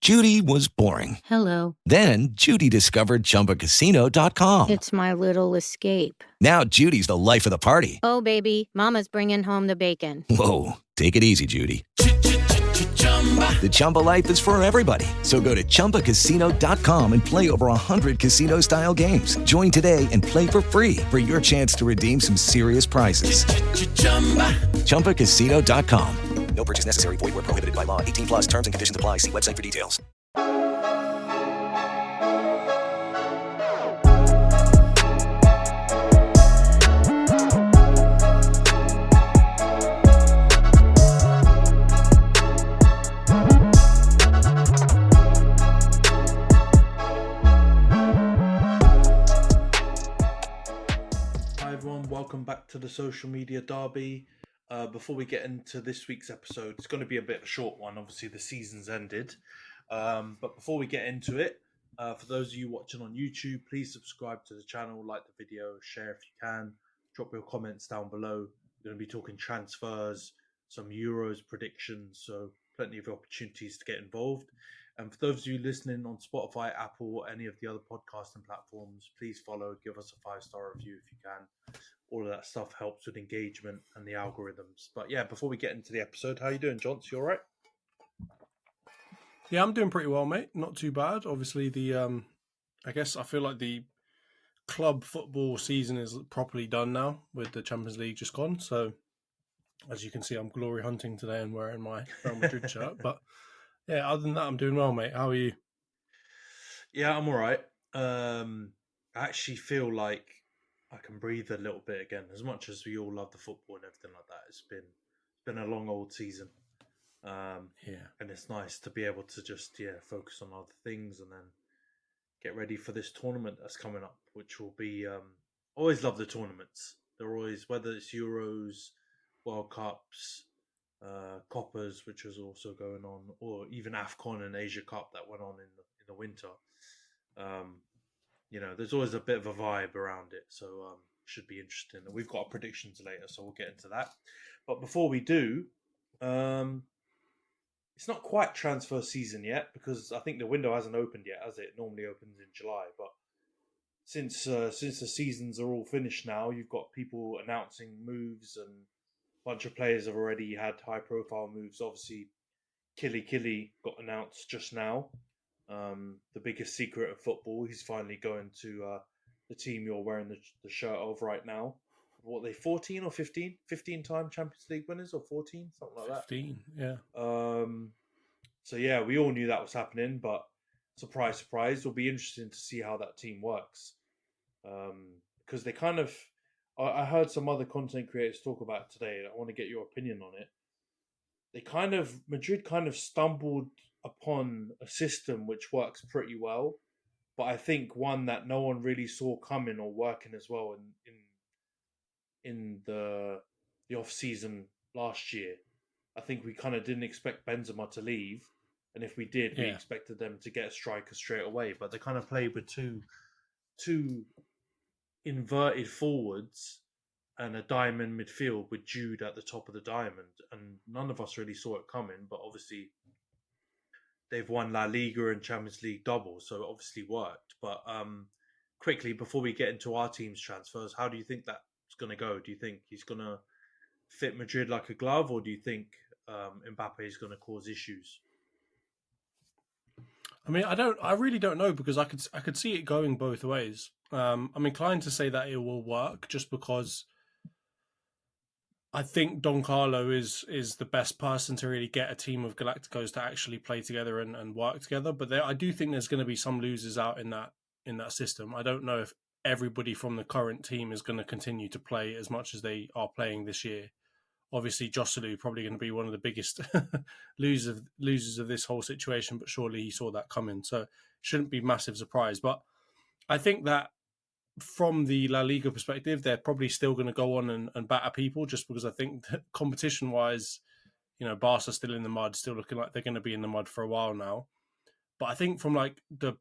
Judy was boring. Hello. Then Judy discovered ChumbaCasino.com. It's my little escape. Now Judy's the life of the party. Oh, baby, mama's bringing home the bacon. Whoa, take it easy, Judy. The Chumba life is for everybody. So go to ChumbaCasino.com and play over 100 casino-style games. Join today and play for free for your chance to redeem some serious prizes. ChumbaCasino.com. No purchase necessary. Void where prohibited by law. 18 plus terms and conditions apply. See website for details. Hi everyone, welcome back to the Social Media Derby. Before we get into this week's episode, it's going to be a bit of a short one. Obviously, the season's ended. But before we get into it, for those of you watching on YouTube, please subscribe to the channel, like the video, share if you can. Drop your comments down below. We're going to be talking transfers, some Euros predictions, so plenty of opportunities to get involved. And for those of you listening on Spotify, Apple, or any of the other podcasting platforms, please follow, give us a 5-star review if you can. All of that stuff helps with engagement and the algorithms. But yeah, before we get into the episode, how you doing, John? You all right? Yeah, I'm doing pretty well, mate. Not too bad. Obviously, I guess I feel like the club football season is properly done now with the Champions League just gone. So, as you can see, I'm glory hunting today and wearing my Real Madrid shirt. But yeah, other than that, I'm doing well, mate. How are you? Yeah, I'm all right. I actually feel like I can breathe a little bit again. As much as we all love the football and everything like that, it's been a long old season. And it's nice to be able to just focus on other things and then get ready for this tournament that's coming up, which will be always love the tournaments. They're always, whether it's Euros, World Cups, Coppers, which was also going on, or even AFCON and Asia Cup that went on in the winter. There's always a bit of a vibe around it, so should be interesting. And we've got our predictions later, so we'll get into that. But before we do, it's not quite transfer season yet because I think the window hasn't opened yet, as it normally opens in July. But since the seasons are all finished now, you've got people announcing moves, and a bunch of players have already had high-profile moves. Obviously, Killy got announced just now. The biggest secret of football. He's finally going to the team you're wearing the shirt of right now. What are they, 14 or 15? 15-time Champions League winners, or 14? Something like that. 15, yeah. So yeah, we all knew that was happening, but surprise, surprise, it'll be interesting to see how that team works. Because they kind of... I heard some other content creators talk about it today, and I want to get your opinion on it. Madrid kind of stumbled upon a system which works pretty well, but I think one that no one really saw coming or working as well in the off season last year. I think we kind of didn't expect Benzema to leave, and if we did, we expected them to get a striker straight away. But they kind of played with two inverted forwards and a diamond midfield with Jude at the top of the diamond, and none of us really saw it coming. But obviously, they've won La Liga and Champions League double, so it obviously worked. But quickly, before we get into our team's transfers, how do you think that's going to go? Do you think he's going to fit Madrid like a glove, or do you think Mbappe is going to cause issues? I mean, I really don't know, because I could see it going both ways. I'm inclined to say that it will work just because I think Don Carlo is the best person to really get a team of Galacticos to actually play together and work together. But I do think there's going to be some losers out in that system. I don't know if everybody from the current team is going to continue to play as much as they are playing this year. Obviously, Joselu probably going to be one of the biggest losers of this whole situation, but surely he saw that coming, so shouldn't be massive surprise. But I think that from the La Liga perspective, they're probably still going to go on and batter people, just because I think that competition-wise, Barca's still in the mud, still looking like they're going to be in the mud for a while now. But I think from like the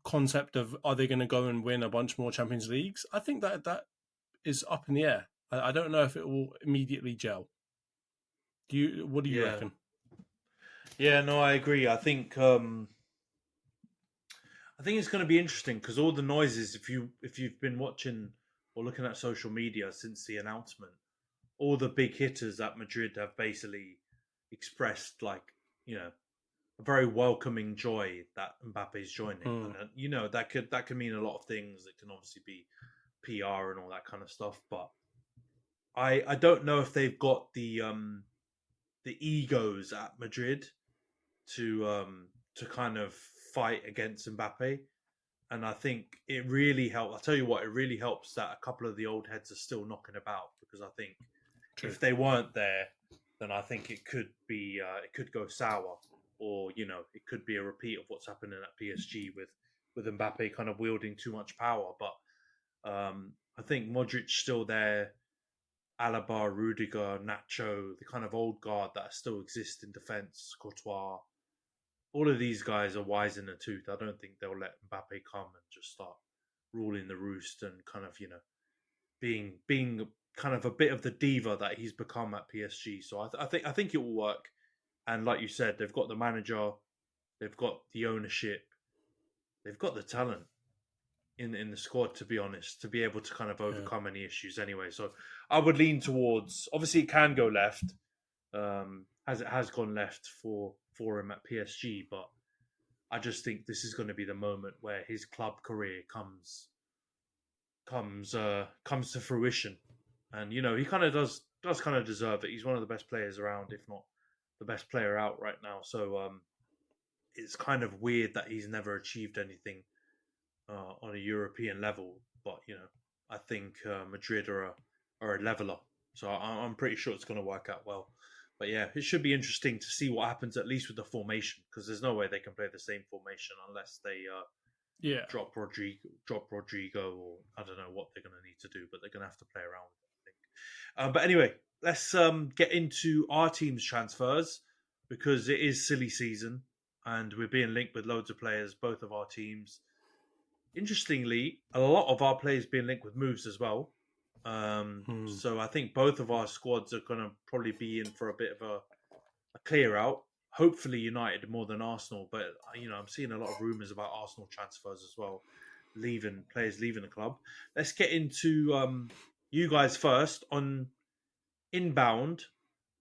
concept of are they going to go and win a bunch more Champions Leagues, I think that is up in the air. I don't know if it will immediately gel. What do you reckon? Yeah, no, I agree. I think it's going to be interesting because all the noises, if you've been watching or looking at social media since the announcement, all the big hitters at Madrid have basically expressed like you know a very welcoming joy that Mbappe's joining, Mm, and that could mean a lot of things. It can obviously be PR and all that kind of stuff, but I don't know if they've got the egos at Madrid to kind of fight against Mbappe. And I think it really helped. I'll tell you what, it really helps that a couple of the old heads are still knocking about because I think true. if they weren't there, then I think it could go sour, or it could be a repeat of what's happening at PSG with Mbappe kind of wielding too much power. But I think Modric's still there, Alaba, Rudiger, Nacho, the kind of old guard that still exist in defence, Courtois. All of these guys are wise in the tooth. I don't think they'll let Mbappe come and just start ruling the roost and kind of being kind of a bit of the diva that he's become at PSG. So I think it will work. And like you said, they've got the manager, they've got the ownership, they've got the talent in the squad. To be honest, to be able to kind of Yeah. overcome any issues anyway. So I would lean towards. Obviously, it can go left, as it has gone left for him at PSG, but I just think this is going to be the moment where his club career comes to fruition, and he kind of does kind of deserve it. He's one of the best players around, if not the best player out right now. So it's kind of weird that he's never achieved anything on a European level. But I think Madrid are a leveler, so I'm pretty sure it's going to work out well. But yeah, it should be interesting to see what happens at least with the formation because there's no way they can play the same formation unless they Yeah. drop Rodrigo, or I don't know what they're going to need to do, but they're going to have to play around with it, I think. But anyway, let's get into our team's transfers because it is silly season and we're being linked with loads of players, both of our teams. Interestingly, a lot of our players being linked with moves as well. Mm. So I think both of our squads are going to probably be in for a bit of a clear out. Hopefully United more than Arsenal, but I'm seeing a lot of rumours about Arsenal transfers as well, players leaving the club. Let's get into you guys first on inbound.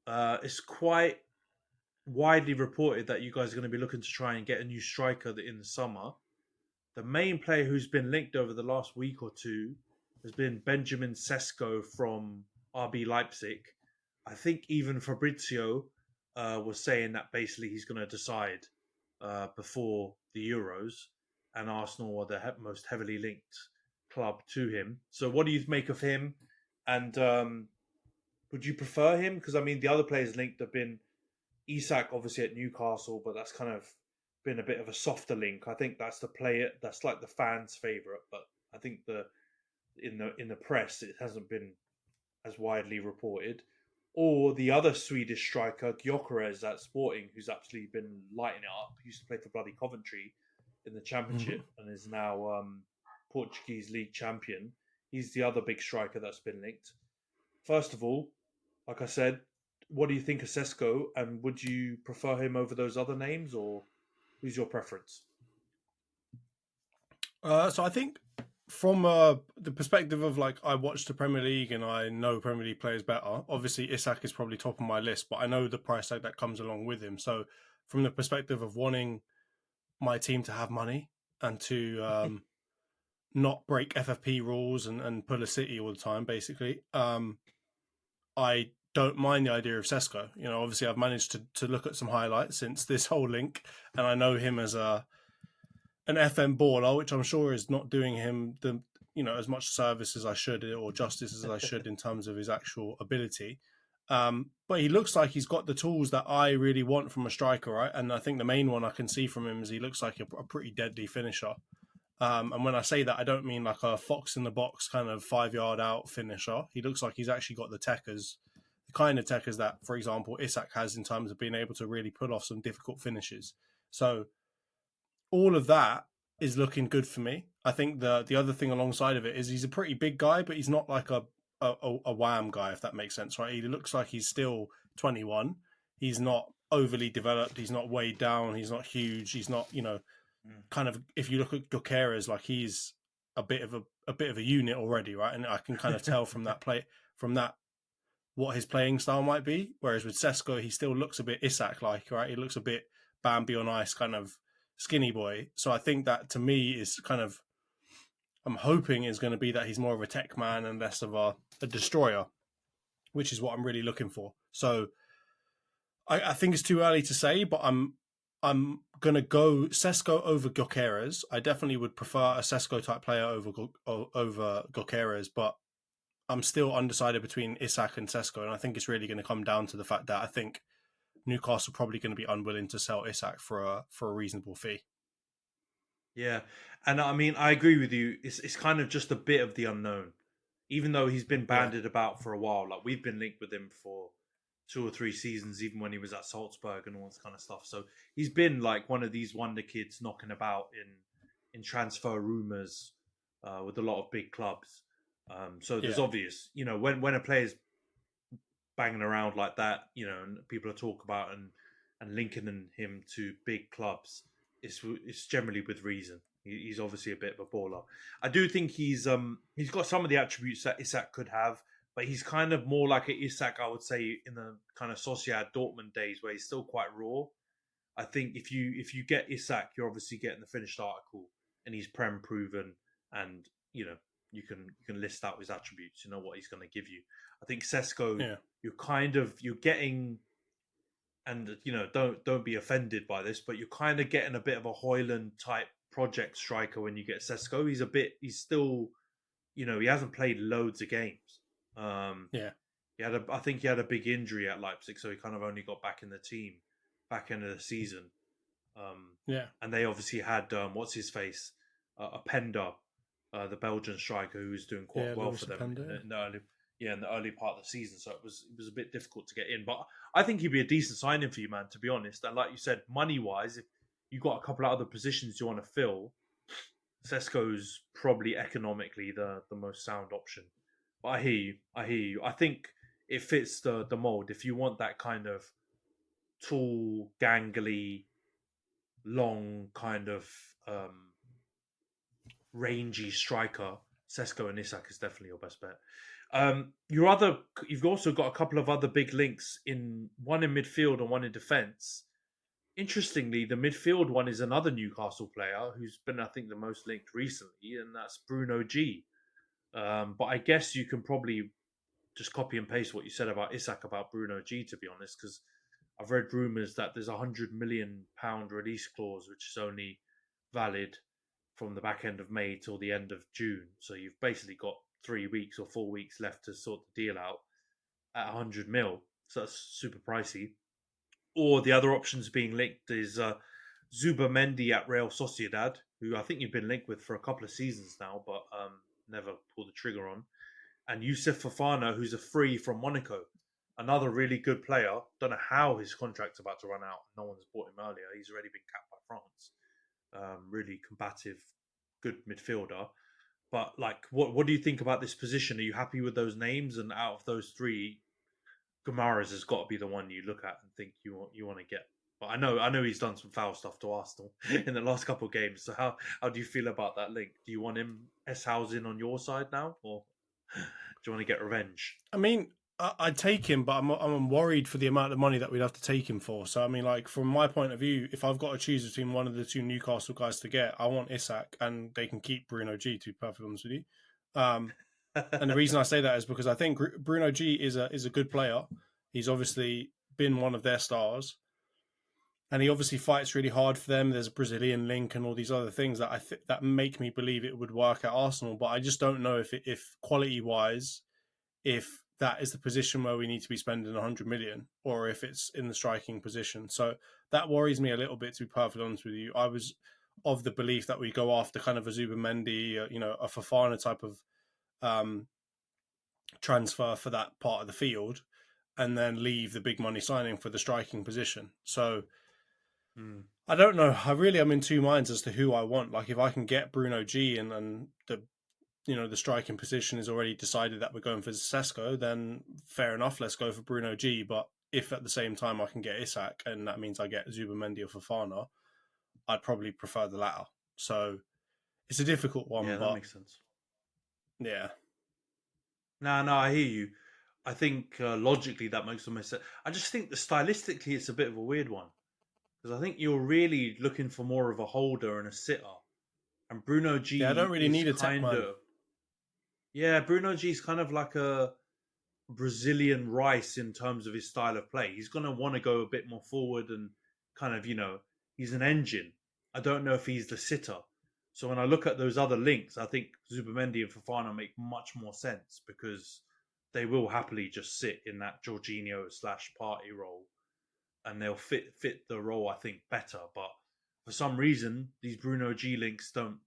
It's quite widely reported that you guys are going to be looking to try and get a new striker in the summer. The main player who's been linked over the last week or two has been Benjamin Sesko from RB Leipzig. I think even Fabrizio was saying that basically he's going to decide before the Euros, and Arsenal are the most heavily linked club to him. So, what do you make of him? And would you prefer him? Because I mean, the other players linked have been Isak, obviously at Newcastle, but that's kind of been a bit of a softer link. I think that's the player that's like the fans' favorite, but I think in the press it hasn't been as widely reported. Or the other Swedish striker, Gyökeres at Sporting, who's actually been lighting it up. He used to play for bloody Coventry in the Mhm. Championship and is now Portuguese league champion. He's the other big striker that's been linked. First of all, like I said, what do you think of Sesko, and would you prefer him over those other names, or who's your preference? So I think from the perspective of like I watch the Premier League and I know Premier League players better. Obviously, Isak is probably top of my list, but I know the price tag that comes along with him. So from the perspective of wanting my team to have money and to not break FFP rules and pull a City all the time, basically, I don't mind the idea of Sesko. Obviously I've managed to look at some highlights since this whole link, and I know him as an FM baller, which I'm sure is not doing him the as much service as I should or justice as I should in terms of his actual ability. But he looks like he's got the tools that I really want from a striker, right? And I think the main one I can see from him is he looks like a pretty deadly finisher. And when I say that, I don't mean like a fox in the box kind of 5 yard out finisher. He looks like he's actually got the kind of techers that, for example, Isak has in terms of being able to really pull off some difficult finishes. So all of that is looking good for me. I think the other thing alongside of it is he's a pretty big guy, but he's not like a wham guy, if that makes sense, right? He looks like he's still 21. He's not overly developed. He's not weighed down. He's not huge. He's not, kind of. If you look at Gyökeres, like he's a bit of a unit already, right? And I can kind of tell from that what his playing style might be. Whereas with Sesko, he still looks a bit Isak-like, right? He looks a bit Bambi on ice, kind of skinny boy. So I think that to me is kind of, I'm hoping is going to be that he's more of a tech man and less of a destroyer, which is what I'm really looking for. So I think it's too early to say, but I'm going to go Sesko over Gyökeres. I definitely would prefer a Sesko type player over Gyökeres, but I'm still undecided between Isak and Sesko, and I think it's really going to come down to the fact that I think Newcastle are probably going to be unwilling to sell Isak for a reasonable fee. Yeah, and I mean, I agree with you. It's kind of just a bit of the unknown, even though he's been banded about for a while. Like we've been linked with him for 2 or 3 seasons, even when he was at Salzburg and all this kind of stuff. So he's been like one of these wonder kids knocking about in transfer rumors with a lot of big clubs. So there's obvious, when a player's banging around like that, and people are talking about and linking him to big clubs, it's generally with reason. He's obviously a bit of a baller. I do think he's got some of the attributes that Isak could have, but he's kind of more like an Isak, I would say, in the kind of Sociedad Dortmund days where he's still quite raw. I think if you get Isak, you're obviously getting the finished article, and he's prem proven, and you can list out his attributes. You know what he's going to give you. I think Sesko, you're getting, and don't be offended by this, but you're kind of getting a bit of a Højlund type project striker when you get Sesko. He's still, he hasn't played loads of games. I think he had a big injury at Leipzig, so he kind of only got back in the team back end of the season. And they obviously had what's his face, Openda, the Belgian striker, who was doing quite well for them in the early part of the season. So it was a bit difficult to get in, but I think he'd be a decent signing for you, man. To be honest, and like you said, money wise, if you got a couple of other positions you want to fill, Sesko's probably economically the most sound option. But I hear you. I think it fits the mold. If you want that kind of tall, gangly, long kind of rangy striker, Sesko and Isak is definitely your best bet. You've also got a couple of other big links, one in midfield and one in defence. Interestingly, the midfield one is another Newcastle player who's been, I think, the most linked recently, and that's Bruno G. But I guess you can probably just copy and paste what you said about Isak about Bruno G, to be honest, because I've read rumours that there's £100 million release clause, which is only valid from the back end of May till the end of June. So you've basically got 3 weeks or 4 weeks left to sort the deal out at 100 mil. So that's super pricey. Or the other options being linked is Zubimendi at Real Sociedad, who I think you've been linked with for a couple of seasons now, but never pulled the trigger on. And Youssouf Fofana, who's a free from Monaco. Another really good player. Don't know how his contract's about to run out. No one's bought him earlier. He's already been capped by France. Really combative, good midfielder. But what do you think about this position? Are you happy with those names? And out of those three, Guimaraes has got to be the one you look at and think you want to get. But I know he's done some foul stuff to Arsenal in the last couple of games. So how do you feel about that link? Do you want him housing on your side now, or do you want to get revenge? I mean, I'd take him, but I'm worried for the amount of money that we'd have to take him for. So I mean, from my point of view, if I've got to choose between one of the two Newcastle guys to get, I want Isak, and they can keep Bruno G, to be perfectly honest with you. And the reason I say that is because I think Bruno G is a good player. He's obviously been one of their stars, and he obviously fights really hard for them. There's a Brazilian link and all these other things that that make me believe it would work at Arsenal. But I just don't know if quality wise, if that is the position where we need to be spending 100 million, or if it's in the striking position. So that worries me a little bit, to be perfectly honest with you. I was of the belief that we go after kind of a Zubimendi, a Fofana type of transfer for that part of the field, and then leave the big money signing for the striking position. So I don't know. I really am in two minds as to who I want. Like, if I can get Bruno G and the striking position is already decided that we're going for Sesko, then fair enough, let's go for Bruno G. But if at the same time I can get Isak, and that means I get Zubimendi or Fofana, I'd probably prefer the latter. So it's a difficult one, Yeah, that but makes sense. yeah. No, I hear you. I think logically that makes the most sense. I just think that stylistically it's a bit of a weird one because I think you're really looking for more of a holder and a sitter, and Bruno Yeah, I don't G really is need a tech kind man. of Bruno G is kind of like a Brazilian Rice in terms of his style of play. He's going to want to go a bit more forward and kind of, he's an engine. I don't know if he's the sitter. So when I look at those other links, I think Zubimendi and Fofana make much more sense because they will happily just sit in that Jorginho/party role, and they'll fit the role, I think, better. But for some reason, these Bruno G links don't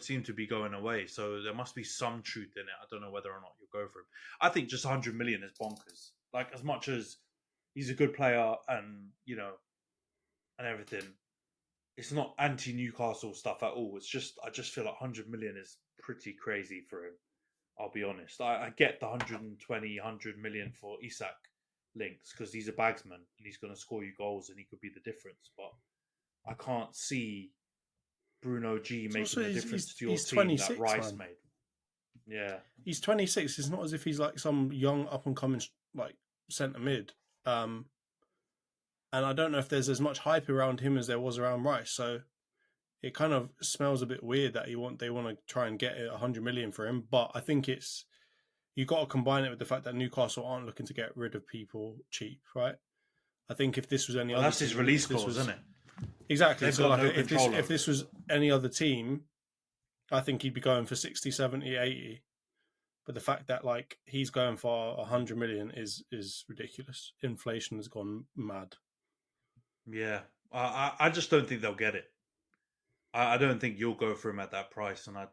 seem to be going away. So there must be some truth in it. I don't know whether or not you'll go for him. I think just 100 million is bonkers. Like, as much as he's a good player and, and everything, it's not anti-Newcastle stuff at all. It's just, I just feel like 100 million is pretty crazy for him. I'll be honest. I get the 120, 100 million for Isak links because he's a bagsman and he's going to score you goals and he could be the difference. But I can't see Bruno G making the difference to your he's team 26, that Rice man. made. Yeah. He's 26. It's not as if he's like some young up and coming like centre mid. And I don't know if there's as much hype around him as there was around Rice. So it kind of smells a bit weird that they want to try and get 100 million for him. But I think you got to combine it with the fact that Newcastle aren't looking to get rid of people cheap, right? I think if this was any other that's team, his release clause, isn't it? Exactly. They've So got like no if control this over was any other team, I think he'd be going for 60, 70, 80. But the fact that like he's going for 100 million is ridiculous. Inflation has gone mad. Yeah. I just don't think they'll get it. I don't think you'll go for him at that price, and I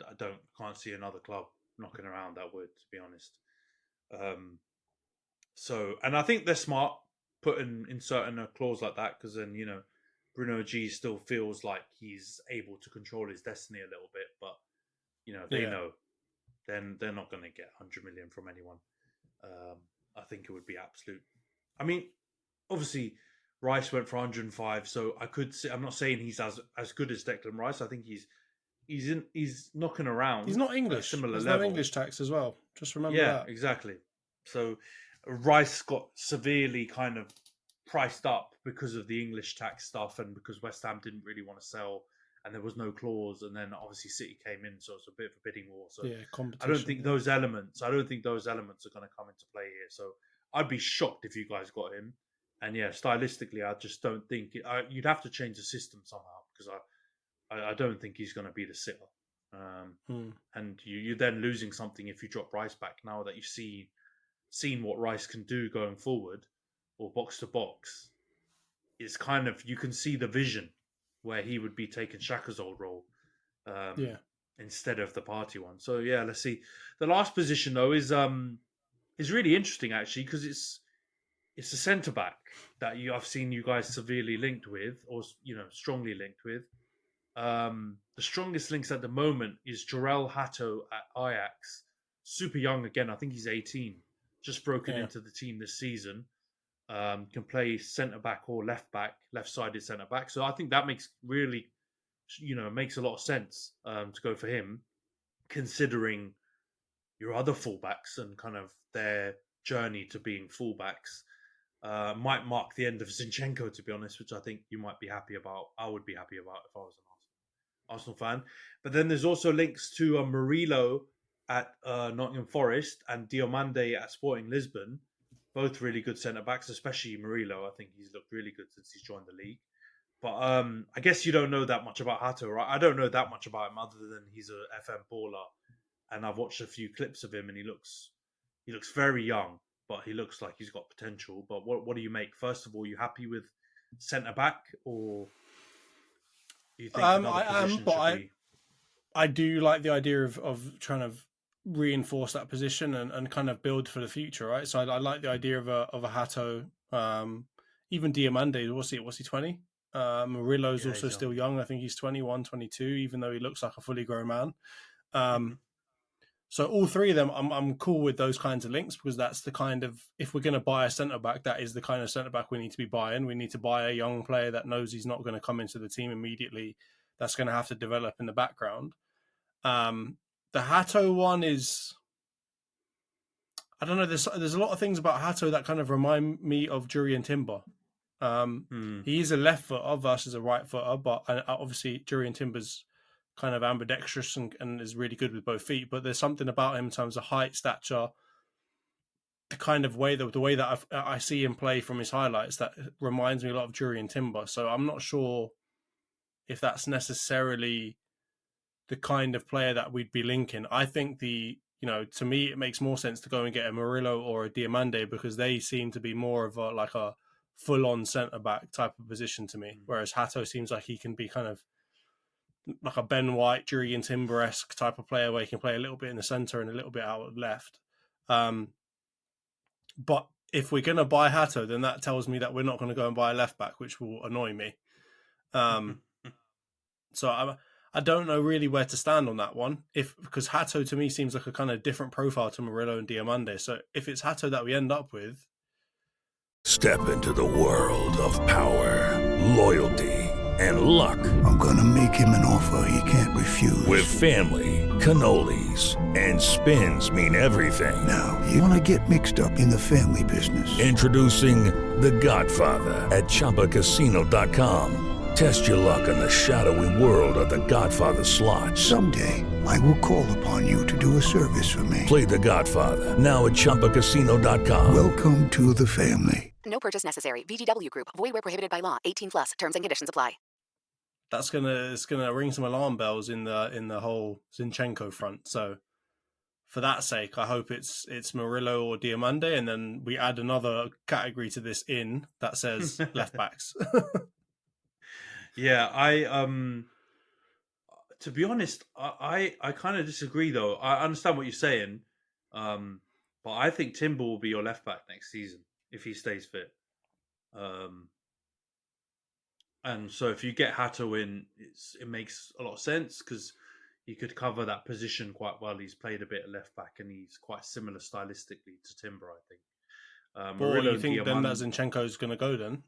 can't see another club knocking around that would, to be honest. And I think they're smart inserting a clause like that because then Bruno G still feels like he's able to control his destiny a little bit, but they know then they're not going to get 100 million from anyone. I think it would be absolute. I mean, obviously Rice went for 105, so I could say I'm not saying he's as good as Declan Rice. I think he's knocking around. He's not English. Similar There's level. no English tax as well. Just remember yeah, that. Exactly. So Rice got severely kind of priced up because of the English tax stuff and because West Ham didn't really want to sell and there was no clause, and then obviously City came in, so it's a bit of a bidding war. So competition. I don't think those elements are going to come into play here. So I'd be shocked if you guys got him. And yeah, stylistically, I just don't think you'd have to change the system somehow because I don't think he's going to be the sitter. And you're then losing something if you drop Rice back now that you've seen what Rice can do going forward or box to box. It's kind of, you can see the vision where he would be taking Xhaka's old role instead of the party one. So yeah, let's see. The last position though is really interesting actually because it's a centre back that I've seen you guys severely linked with or strongly linked with. The strongest links at the moment is Jorel Hato at Ajax. Super young again. I think he's 18. Just broken into the team this season. Can play centre back or left-sided centre back. So I think that makes a lot of sense to go for him, considering your other fullbacks and kind of their journey to being fullbacks. Might mark the end of Zinchenko, to be honest, which I think you might be happy about. I would be happy about if I was an Arsenal fan. But then there's also links to Murillo at Nottingham Forest and Diomande at Sporting Lisbon. Both really good centre-backs, especially Murillo. I think he's looked really good since he's joined the league. But I guess you don't know that much about Hato, right? I don't know that much about him other than he's a FM baller. And I've watched a few clips of him and he looks very young, but he looks like he's got potential. But what do you make? First of all, you happy with centre-back or do you think another position should be... I do like the idea of trying to reinforce that position and kind of build for the future, right? So I like the idea of a Hato, even Diomande. What's he 20? Murillo's also still young. I think he's 21, 22, even though he looks like a fully grown man. So all three of them, I'm cool with those kinds of links, because that's the kind of, if we're going to buy a centre back, that is the kind of centre back we need to be buying. We need to buy a young player that knows he's not going to come into the team immediately. That's going to have to develop in the background. The Hato one is, I don't know. There's a lot of things about Hato that kind of remind me of Jurriën Timber. He is a left footer versus a right footer, but obviously Jurriën Timber's kind of ambidextrous and is really good with both feet. But there's something about him in terms of height, stature, the kind of way that I see him play from his highlights that reminds me a lot of Jurriën Timber. So I'm not sure if that's necessarily the kind of player that we'd be linking. I think to me, it makes more sense to go and get a Murillo or a Diomande, because they seem to be more of a full-on centre-back type of position to me. Whereas Hato seems like he can be kind of like a Ben White, Jurriën Timber-esque type of player, where he can play a little bit in the centre and a little bit out left. But if we're going to buy Hato, then that tells me that we're not going to go and buy a left-back, which will annoy me. So I don't know really where to stand on that one, because Hato to me seems like a kind of different profile to Murillo and Diomande. So if it's Hato that we end up with... Step into the world of power, loyalty, and luck. I'm gonna make him an offer he can't refuse. With family, cannolis, and spins mean everything. Now, you wanna get mixed up in the family business. Introducing The Godfather at ChumbaCasino.com. Test your luck in the shadowy world of The Godfather slot. Someday, I will call upon you to do a service for me. Play The Godfather now at ChumbaCasino.com. Welcome to the family. No purchase necessary. VGW Group. Void where prohibited by law. 18+. Terms and conditions apply. It's gonna ring some alarm bells in the whole Zinchenko front. So for that sake, I hope it's Murillo or Diomande, and then we add another category to this that says left backs. Yeah, to be honest, I kind of disagree though. I understand what you're saying, but I think Timber will be your left back next season if he stays fit. And so if you get Hato in, it makes a lot of sense, because he could cover that position quite well. He's played a bit of left back, and he's quite similar stylistically to Timber, I think. But do you think then that Zinchenko is going to go then?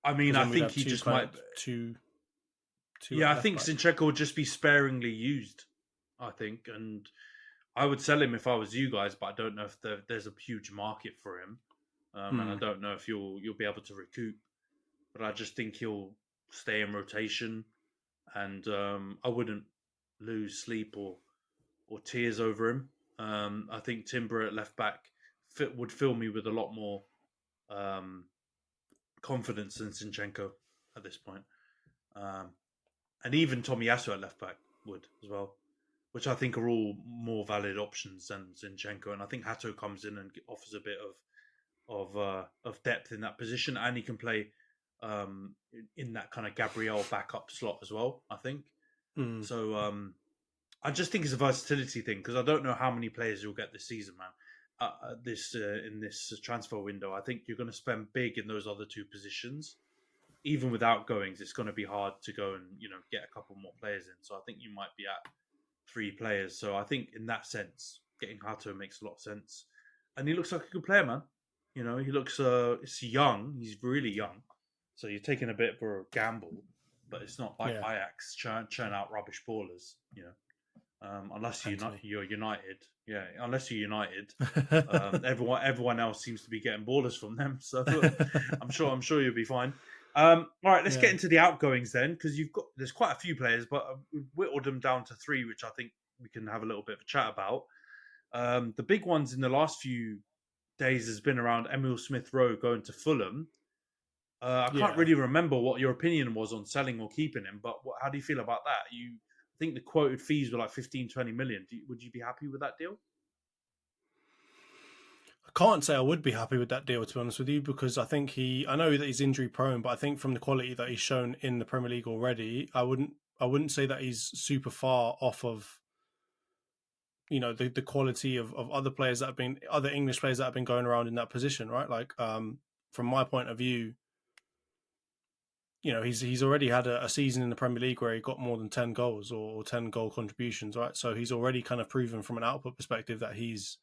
I mean, I think he just might. I think Zinchenko will just be sparingly used, I think. And I would sell him if I was you guys, but I don't know if there's a huge market for him. And I don't know if you'll be able to recoup. But I just think he'll stay in rotation. And I wouldn't lose sleep or tears over him. I think Timber at left back would fill me with a lot more confidence in Zinchenko at this point. And even Tomiyasu at left back would as well, which I think are all more valid options than Zinchenko. And I think Hato comes in and offers a bit of depth in that position, and he can play in that kind of Gabriel backup slot as well, I think. So I just think it's a versatility thing, because I don't know how many players you'll get this season, man. In this transfer window, I think you're going to spend big in those other two positions. Even with outgoings, it's going to be hard to go and get a couple more players in. So I think you might be at 3 players. So I think in that sense, getting Hato makes a lot of sense. And he looks like a good player, man. He looks it's young. He's really young. So you're taking a bit of a gamble, but it's not like Ajax churn out rubbish ballers. Unless you're United. Yeah, unless you're United, everyone else seems to be getting ballers from them. So I'm sure you'll be fine. All right, let's get into the outgoings then, because there's quite a few players, but we've whittled them down to 3, which I think we can have a little bit of a chat about. The big ones in the last few days has been around Emile Smith-Rowe going to Fulham. I can't really remember what your opinion was on selling or keeping him, but how do you feel about that? I think the quoted fees were like 15-20 million. Would you be happy with that deal? I can't say I would be happy with that deal, to be honest with you, because I think I know that he's injury prone, but I think from the quality that he's shown in the Premier League already, I wouldn't say that he's super far off of the quality of other players other English players that have been going around in that position, right? Like from my point of view, he's already had a season in the Premier League where he got more than 10 goals or 10 goal contributions, right? So he's already kind of proven from an output perspective that he's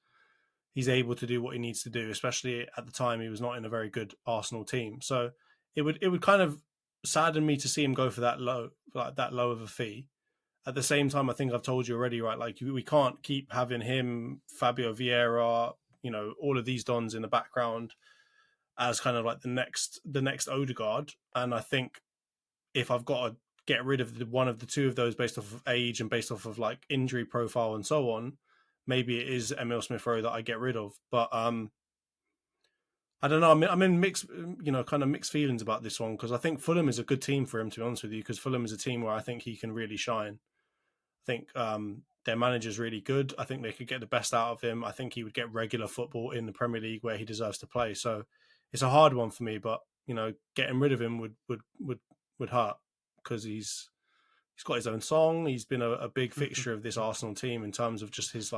able to do what he needs to do, especially at the time he was not in a very good Arsenal team. So it would kind of sadden me to see him go for that low of a fee. At the same time, I think I've told you already, right? Like we can't keep having him, Fabio Vieira, all of these dons in the background as kind of like the next Odegaard. And I think if I've got to get rid of one of the two of those based off of age and based off of like injury profile and so on, maybe it is Emil Smith-Rowe that I get rid of. But I don't know. I'm in mixed, kind of mixed feelings about this one because I think Fulham is a good team for him, to be honest with you, because Fulham is a team where I think he can really shine. I think their manager's really good. I think they could get the best out of him. I think he would get regular football in the Premier League where he deserves to play. So it's a hard one for me, but getting rid of him would hurt because he's got his own song. He's been a big fixture of this Arsenal team in terms of just his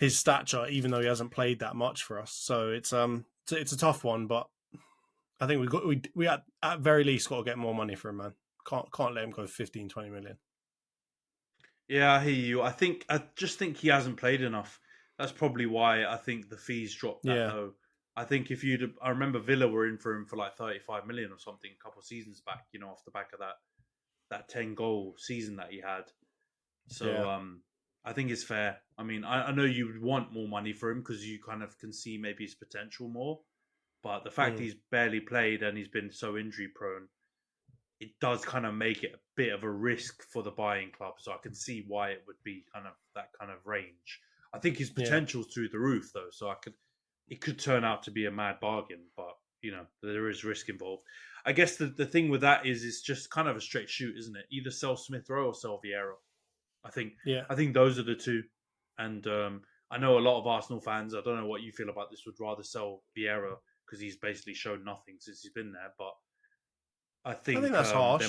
stature, even though he hasn't played that much for us. So it's a tough one, but I think we at very least got to get more money for him, man. Can't let him go 15, 20 million. Yeah, I hear you. I just think he hasn't played enough. That's probably why I think the fees dropped that low. I think I remember Villa were in for him for like 35 million or something a couple of seasons back, off the back of that 10 goal season that he had. So I think it's fair. I mean, I know you would want more money for him because you kind of can see maybe his potential more. But the fact he's barely played and he's been so injury prone, it does kind of make it a bit of a risk for the buying club. So I can see why it would be kind of that kind of range. I think his potential's through the roof though. So it could turn out to be a mad bargain, but there is risk involved. I guess the thing with that is it's just kind of a straight shoot, isn't it? Either sell Smith-Rowe or sell Vieira. I think those are the two. And I know a lot of Arsenal fans, I don't know what you feel about this, would rather sell Vieira because he's basically shown nothing since he's been there. But I think that's harsh.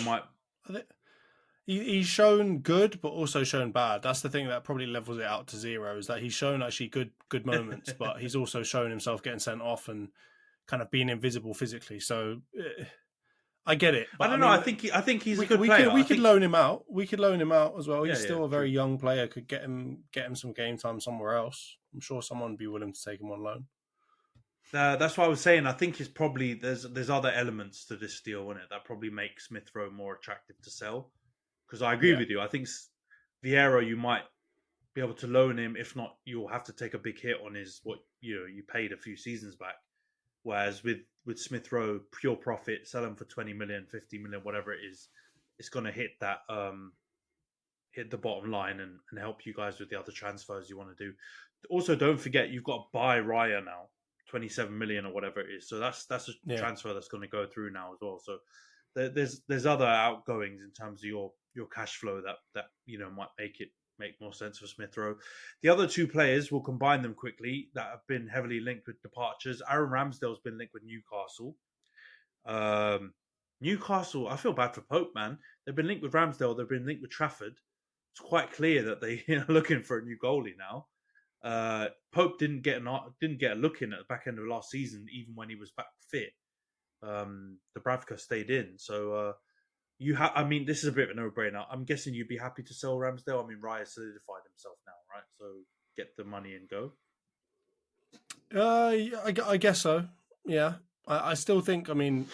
He's shown good, but also shown bad. That's the thing that probably levels it out to zero, is that he's shown actually good moments, but he's also shown himself getting sent off and kind of being invisible physically. So I get it. But I don't know. I think he's a good player. We could loan him out. We could loan him out as well. He's still a very young player. Could get him some game time somewhere else. I'm sure someone would be willing to take him on loan. That's what I was saying. I think it's probably there's other elements to this deal, isn't it, that probably make Smith-Rowe more attractive to sell. Because I agree with you. I think Vieira, you might be able to loan him. If not, you'll have to take a big hit on what you paid a few seasons back. Whereas with Smith-Rowe, pure profit, sell him for 20 million, 50 million, whatever it is, it's going to hit that hit the bottom line and help you guys with the other transfers you want to do. Also, don't forget you've got to buy Raya now, 27 million or whatever it is. So that's a transfer that's going to go through now as well. So there's other outgoings in terms of your cash flow that might make more sense for Smith-Rowe. The other two players, we'll combine them quickly, that have been heavily linked with departures. Aaron Ramsdale's been linked with Newcastle. Newcastle, I feel bad for Pope, man. They've been linked with Ramsdale. They've been linked with Trafford. It's quite clear that they are looking for a new goalie now. Pope didn't get a look in at the back end of last season, even when he was back fit. Dubravka stayed in, so this is a bit of a no-brainer. I'm guessing you'd be happy to sell Ramsdale. I mean, Raya solidified himself now, right? So get the money and go. I guess so. Yeah, I still think. I mean,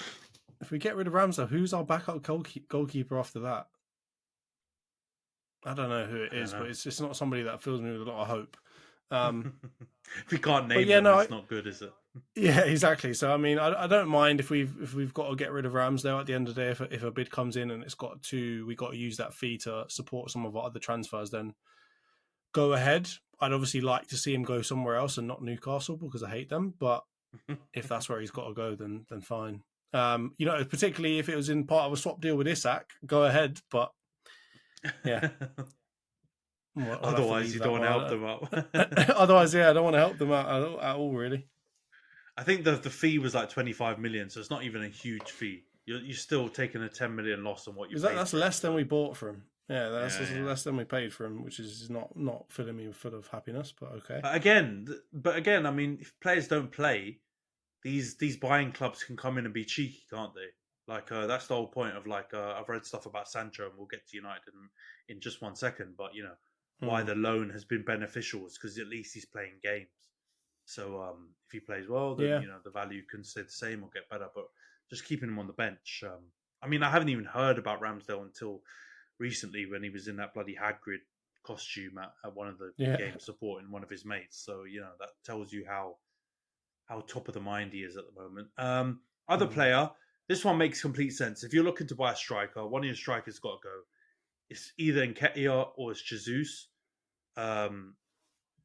if we get rid of Ramsdale, who's our backup goalkeeper after that? I don't know who it is, but it's not somebody that fills me with a lot of hope. If we can't name them, it's not good, is it? Yeah, exactly. So I mean, I don't mind if we've got to get rid of Ramsdale at the end of the day. If a bid comes in and we got to use that fee to support some of our other transfers, then go ahead. I'd obviously like to see him go somewhere else and not Newcastle because I hate them. But if that's where he's got to go, then fine. Particularly if it was in part of a swap deal with Isak, go ahead. But yeah. Otherwise, you don't want to help them out. Otherwise, I don't want to help them out at all, really. I think the fee was like 25 million, so it's not even a huge fee. You're still taking a 10 million loss on what you paid. That's less than we bought for him. Yeah, that's less than we paid for him, which is not filling me full of happiness, but okay. But again, I mean, if players don't play, these buying clubs can come in and be cheeky, can't they? Like that's the whole point of like I've read stuff about Sancho, and we'll get to United in just 1 second. But why Hmm. the loan has been beneficial is because at least he's playing games. So if he plays well, then Yeah. the value can stay the same or get better. But just keeping him on the bench. I mean, I haven't even heard about Ramsdale until recently when he was in that bloody Hagrid costume at one of the Yeah. games supporting one of his mates. So that tells you how top of the mind he is at the moment. Other Hmm. player, this one makes complete sense. If you're looking to buy a striker, one of your strikers got to go. It's either Nketiah or it's Jesus. Um,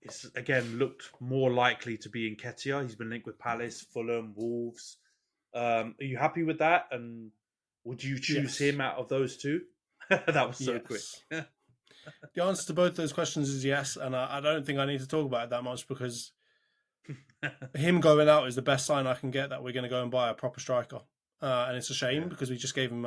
it's again looked more likely to be Nketiah. He's been linked with Palace, Fulham, Wolves. Are you happy with that? And would you choose Yes. him out of those two? That was so quick. Yes. The answer to both those questions is yes, and I don't think I need to talk about it that much because him going out is the best sign I can get that we're going to go and buy a proper striker. And it's a shame Yeah. because we just gave him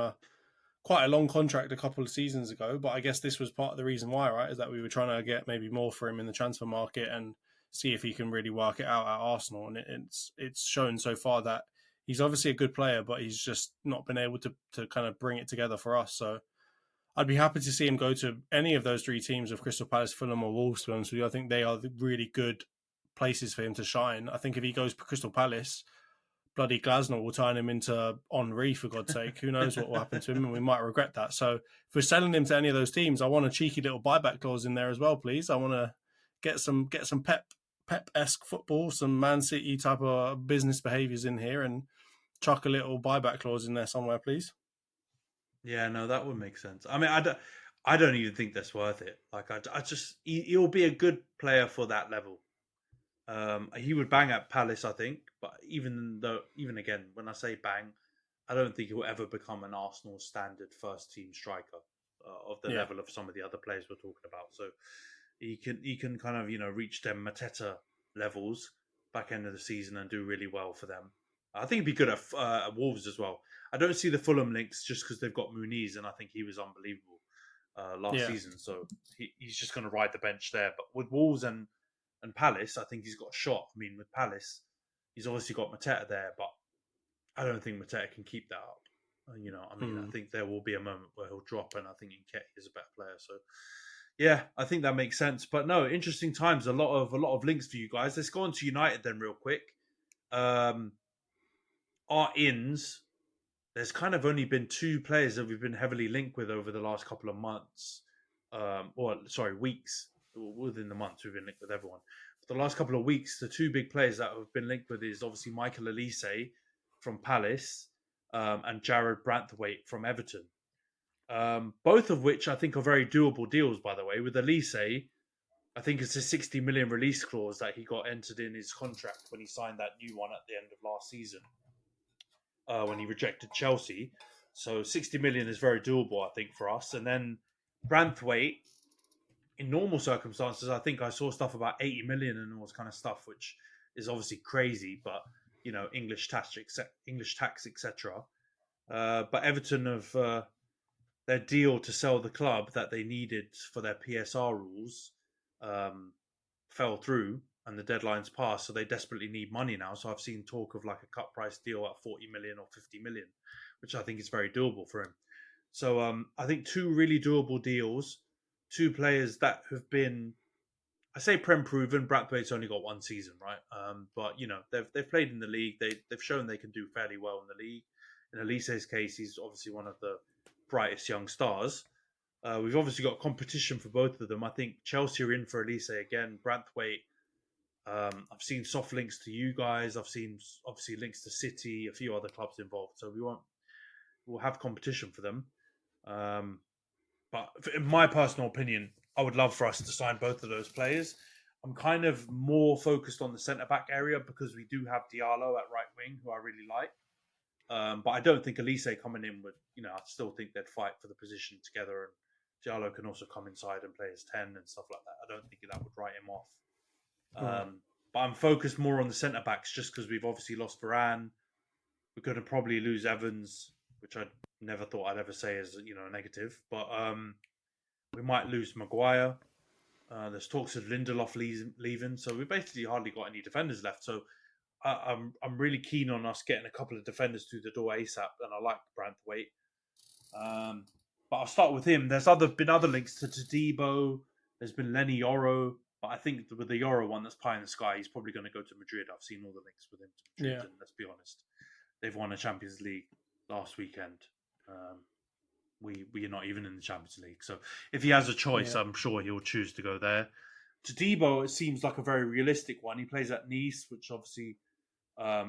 quite a long contract a couple of seasons ago. But I guess this was part of the reason why, right? Is that we were trying to get maybe more for him in the transfer market and see if he can really work it out at Arsenal. And it's shown so far that he's obviously a good player, but he's just not been able to kind of bring it together for us. So I'd be happy to see him go to any of those three teams of Crystal Palace, Fulham, or Wolves. To be honest with you, I think they are the really good places for him to shine. I think if he goes to Crystal Palace, bloody Glasner will turn him into Henri, for God's sake. Who knows what will happen to him, and we might regret that. So if we're selling him to any of those teams, I want a cheeky little buyback clause in there as well, please. I want to get some Pep-esque football, some Man City type of business behaviours in here, and chuck a little buyback clause in there somewhere, please. Yeah, no, that would make sense. I mean, I don't even think that's worth it. Like, I just, he'll be a good player for that level. He would bang at Palace, I think, but even again, when I say bang, I don't think he'll ever become an Arsenal standard first team striker of the Yeah. level of some of the other players we're talking about. So he can kind of reach them Mateta levels back end of the season and do really well for them. I think he'd be good at Wolves as well. I don't see the Fulham links just because they've got Muniz, and I think he was unbelievable last Yeah. season. So he's just going to ride the bench there. But with Wolves and Palace, I think he's got a shot. I mean, with Palace, he's obviously got Mateta there, but I don't think Mateta can keep that up. I mean, I think there will be a moment where he'll drop, and I think Nketiah is a better player. So, yeah, I think that makes sense. But no, interesting times. A lot of links for you guys. Let's go on to United then, real quick. Our ins. There's kind of only been two players that we've been heavily linked with over the last couple of months, or sorry, weeks. Within the months, we've been linked with everyone. For the last couple of weeks, the two big players that have been linked with is obviously Michael Olise from Palace and Jared Branthwaite from Everton. Both of which I think are very doable deals, by the way. With Olise, I think it's a 60 million release clause that he got entered in his contract when he signed that new one at the end of last season when he rejected Chelsea. So 60 million is very doable, I think, for us. And then Branthwaite, in normal circumstances, I think I saw stuff about 80 million and all this kind of stuff, which is obviously crazy, but English tax, etc. But Everton have their deal to sell the club that they needed for their PSR rules fell through, and the deadline's passed, so they desperately need money now. So I've seen talk of like a cut price deal at 40 million or 50 million, which I think is very doable for him. So I think two really doable deals, two players that have been, I say prem proven. Brathwaite's only got one season, right? But they've played in the league. They've shown they can do fairly well in the league. In Elise's case, he's obviously one of the brightest young stars. We've obviously got competition for both of them. I think Chelsea are in for Olise again. Branthwaite, I've seen soft links to you guys. I've seen obviously links to City, a few other clubs involved. So we'll have competition for them. But in my personal opinion, I would love for us to sign both of those players. I'm kind of more focused on the centre back area because we do have Diallo at right wing, who I really like. But I don't think Olise coming in would, I still think they'd fight for the position together. And Diallo can also come inside and play as 10 and stuff like that. I don't think that would write him off. But I'm focused more on the centre backs just because we've obviously lost Varane. We're going to probably lose Evans, which I never thought I'd ever say as a negative. But we might lose Maguire. There's talks of Lindelof leaving, so we basically hardly got any defenders left. So I'm really keen on us getting a couple of defenders through the door ASAP, and I like Branthwaite. But I'll start with him. There's been other links to Todibo. There's been Lenny Yoro, but I think with the Yoro one that's pie in the sky, he's probably going to go to Madrid. I've seen all the links with him to Madrid, and let's be honest, they've won a Champions League last weekend. We are not even in the Champions League, so if he has a choice, I'm sure he'll choose to go there. Todibo, it seems like a very realistic one. He plays at Nice, which obviously are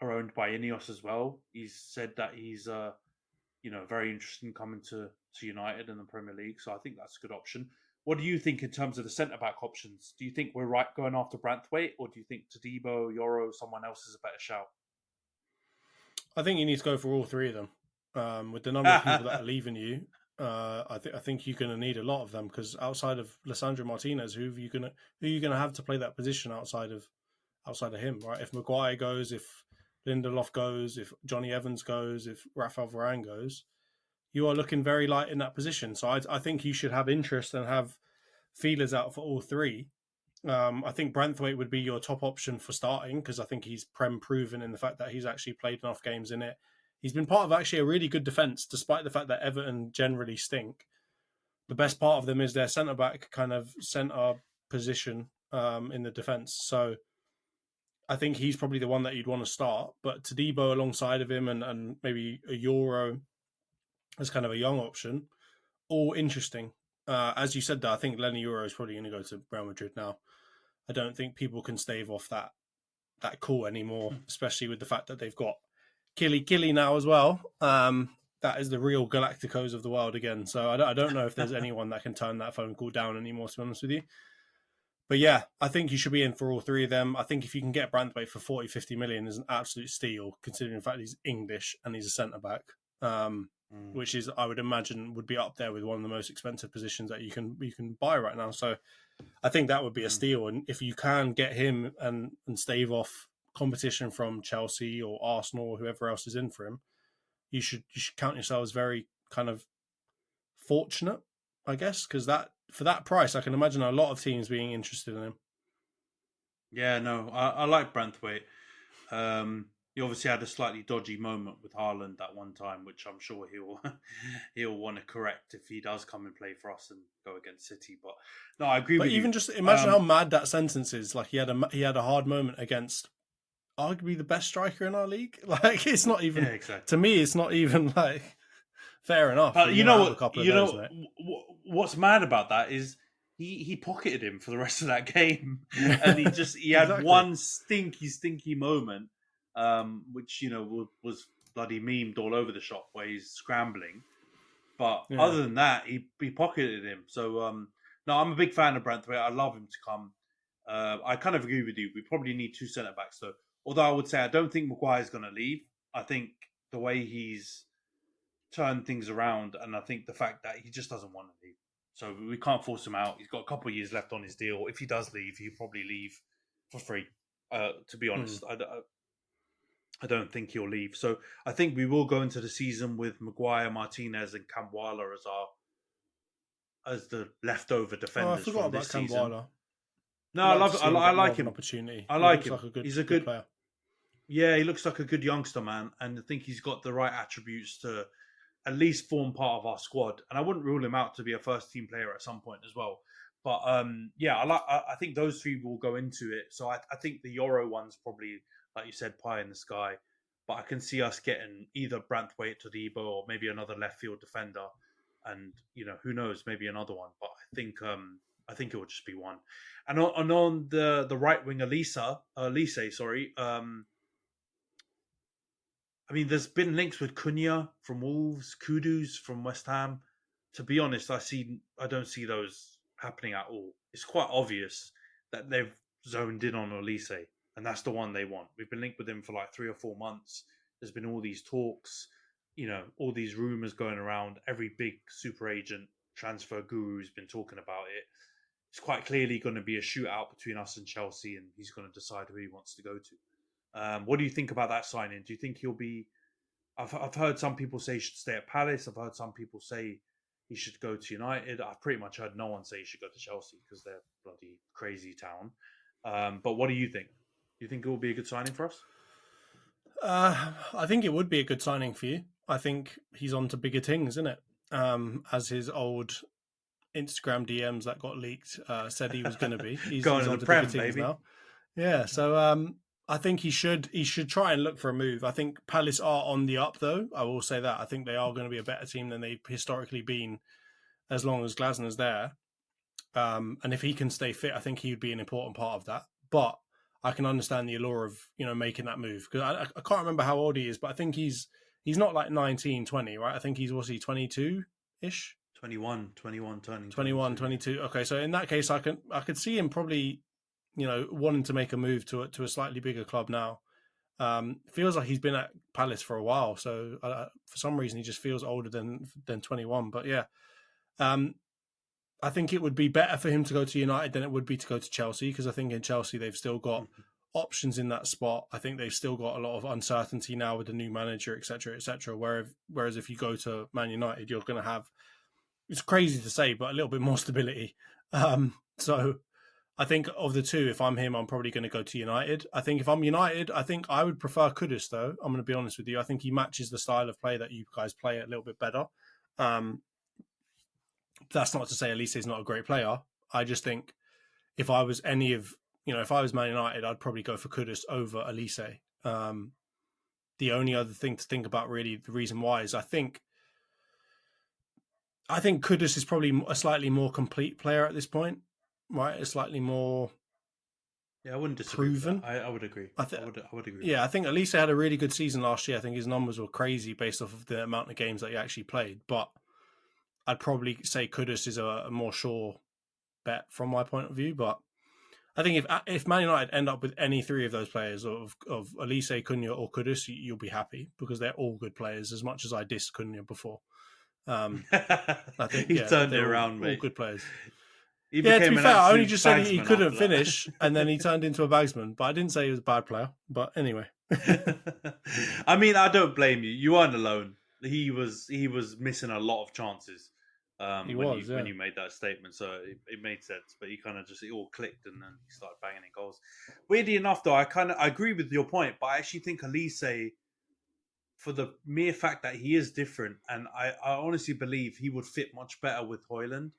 owned by Ineos as well. He's said that he's very interested in coming to United in the Premier League, so I think that's a good option. What do you think in terms of the centre-back options? Do you think we're right going after Branthwaite, or do you think Todibo, Yoro, someone else is a better shout? I think you need to go for all three of them. With the number of people that are leaving you, I think you're going to need a lot of them, because outside of Lisandro Martinez, who are you going to have to play that position outside of him, right? If Maguire goes, if Lindelof goes, if Johnny Evans goes, if Rafael Varane goes, you are looking very light in that position. So I think you should have interest and have feelers out for all three. I think Branthwaite would be your top option for starting, because I think he's proven in the fact that he's actually played enough games in it. He's been part of actually a really good defence, despite the fact that Everton generally stink. The best part of them is their centre-back kind of centre position in the defence. So I think he's probably the one that you'd want to start. But Todibo alongside of him and maybe a Euro as kind of a young option, all interesting. As you said, though, I think Lenny Euro is probably going to go to Real Madrid now. I don't think people can stave off that call anymore, especially with the fact that they've got Killy now as well. That is the real Galacticos of the world again. So I don't know if there's anyone that can turn that phone call down anymore, to be honest with you. But yeah, I think you should be in for all three of them. I think if you can get Branthwaite for 40-50 million is an absolute steal, considering the fact he's English and he's a centre-back, which is, I would imagine, would be up there with one of the most expensive positions that you can buy right now. So I think that would be a steal. And if you can get him and stave off competition from Chelsea or Arsenal or whoever else is in for him, you should count yourselves very kind of fortunate, I guess, because for that price, I can imagine a lot of teams being interested in him. Yeah, no, I like Branthwaite. He obviously had a slightly dodgy moment with Haaland at one time, which I'm sure he'll want to correct if he does come and play for us and go against City. But no, I agree with you. But even just imagine how mad that sentence is. Like he had a hard moment against arguably the best striker in our league. Like it's not even exactly. To me, it's not even like fair enough. But what's mad about that is he pocketed him for the rest of that game, and he had exactly. One stinky moment, which was bloody memed all over the shop where he's scrambling. But other than that, he pocketed him. So no, I'm a big fan of Branthwaite. I love him to come. I kind of agree with you. We probably need two centre backs though. Although I would say I don't think Maguire's going to leave. I think the way he's turned things around, and I think the fact that he just doesn't want to leave. So we can't force him out. He's got a couple of years left on his deal. If he does leave, he'll probably leave for free. To be honest, I don't think he'll leave. So I think we will go into the season with Maguire, Martinez, and Kamwala as the leftover defenders from this season. Kamwala. No, I like him. Opportunity. I like him. Like he's a good player. Yeah, he looks like a good youngster, man, and I think he's got the right attributes to at least form part of our squad. And I wouldn't rule him out to be a first team player at some point as well. But I think those three will go into it. So I think the Euro one's probably, like you said, pie in the sky. But I can see us getting either Branthwaite, Todibo, or maybe another left field defender, and who knows, maybe another one. But I think it will just be one. And on the right wing, Olise, sorry. I mean, there's been links with Cunha from Wolves, Kudus from West Ham. To be honest, I don't see those happening at all. It's quite obvious that they've zoned in on Olise, and that's the one they want. We've been linked with him for like 3 or 4 months. There's been all these talks, all these rumours going around. Every big super agent, transfer guru has been talking about it. It's quite clearly going to be a shootout between us and Chelsea, and he's going to decide who he wants to go to. What do you think about that signing? Do you think he'll be... I've heard some people say he should stay at Palace. I've heard some people say he should go to United. I've pretty much heard no one say he should go to Chelsea because they're bloody crazy town. But what do you think? You think it will be a good signing for us? I think it would be a good signing for you. I think he's on to bigger things, isn't it? As his old Instagram DMs that got leaked said he was going to be. He's Going to on the to bigger Prem, things baby. now. Yeah, so I think he should try and look for a move. I think Palace are on the up, though. I will say that. I think they are going to be a better team than they've historically been as long as Glasner's there. And if he can stay fit, I think he would be an important part of that. But I can understand the allure of, making that move. Because I can't remember how old he is, but I think he's not like 19, 20, right? I think he's, 22-ish? 21 turning 21, 22. Okay, so in that case, I could see him probably, wanting to make a move to a slightly bigger club now. Feels like he's been at Palace for a while, so for some reason he just feels older than 21. But yeah, I think it would be better for him to go to United than it would be to go to Chelsea, because I think in Chelsea they've still got options in that spot. I think they've still got a lot of uncertainty now with the new manager, etc., etc. Whereas if you go to Man United, you're going to have, it's crazy to say, but a little bit more stability. So I think of the two, if I'm him, I'm probably going to go to United. I think if I'm United, I think I would prefer Kudus, though. I'm going to be honest with you. I think he matches the style of play that you guys play a little bit better. That's not to say Olise is not a great player. I just think if I was if I was Man United, I'd probably go for Kudus over Olise. The only other thing to think about, really, the reason why is I think Kudus is probably a slightly more complete player at this point, right? A slightly more I wouldn't disagree proven. I would agree. I would agree. Yeah, I think Olise had a really good season last year. I think his numbers were crazy based off of the amount of games that he actually played. But I'd probably say Kudus is a more sure bet from my point of view. But I think if Man United end up with any three of those players, of Olise, Cunha, or Kudus, you'll be happy, because they're all good players. As much as I dissed Cunha before, I think he turned it around, all mate. good players. He Yeah, to be fair, I only just said he couldn't after finish, and then he turned into a bagsman. But I didn't say he was a bad player. But anyway, I mean, I don't blame you. You weren't alone. He was missing a lot of chances when you made that statement, so it made sense. But he kind of it all clicked, and then he started banging in goals. Weirdly enough, though, I agree with your point, but I actually think Olise, for the mere fact that he is different, and I honestly believe he would fit much better with Højlund.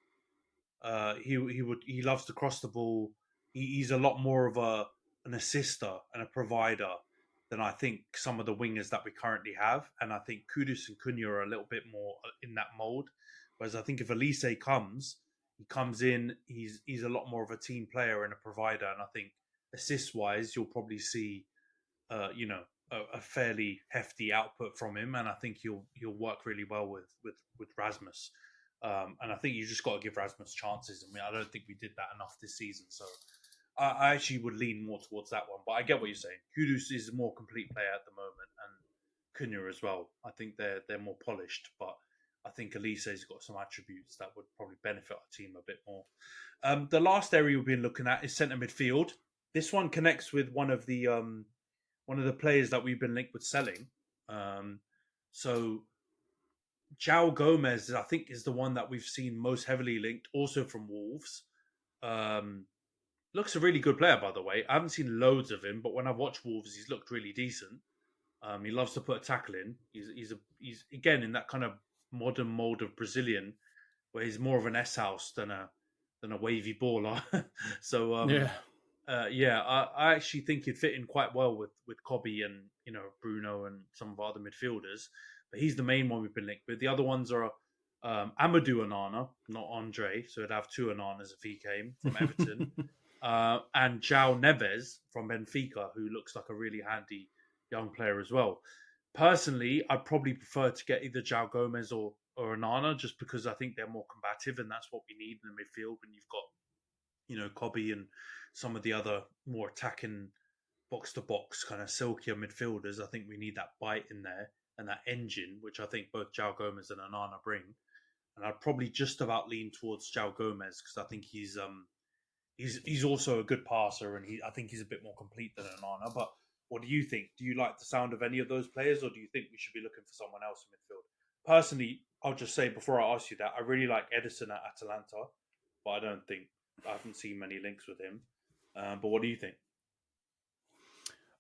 He loves to cross the ball. He's a lot more of an assister and a provider than I think some of the wingers that we currently have. And I think Kudus and Cunha are a little bit more in that mold. Whereas I think if Olise comes in, he's a lot more of a team player and a provider. And I think assist wise, you'll probably see, a fairly hefty output from him. And I think he'll work really well with Rasmus. And I think you just got to give Rasmus chances. I mean, I don't think we did that enough this season. So I actually would lean more towards that one. But I get what you're saying. Kudus is a more complete player at the moment, and Cunha as well. I think they're more polished, but I think Olise's got some attributes that would probably benefit our team a bit more. The last area we've been looking at is centre midfield. This one connects with one of the players that we've been linked with selling. So João Gomez, I think, is the one that we've seen most heavily linked, also from Wolves. Looks a really good player, by the way. I haven't seen loads of him, but when I've watched Wolves, he's looked really decent. He loves to put a tackle in. He's again in that kind of modern mold of Brazilian, where he's more of an S-house than a wavy baller. So I actually think he'd fit in quite well with Kobe and Bruno and some of our other midfielders. But he's the main one we've been linked with. The other ones are Amadou Onana, not Andre, so it'd have two Onanas if he came from Everton, and João Neves from Benfica, who looks like a really handy young player as well. Personally, I'd probably prefer to get either João Gomez or Onana, just because I think they're more combative, and that's what we need in the midfield when you've got Kobe and some of the other more attacking box-to-box kind of silkier midfielders. I think we need that bite in there and that engine, which I think both João Gomez and Onana bring. And I'd probably just about lean towards João Gomez, because I think he's also a good passer, and I think he's a bit more complete than Onana. But what do you think? Do you like the sound of any of those players, or do you think we should be looking for someone else in midfield? Personally, I'll just say before I ask you that, I really like Edison at Atalanta, but I haven't seen many links with him. But what do you think?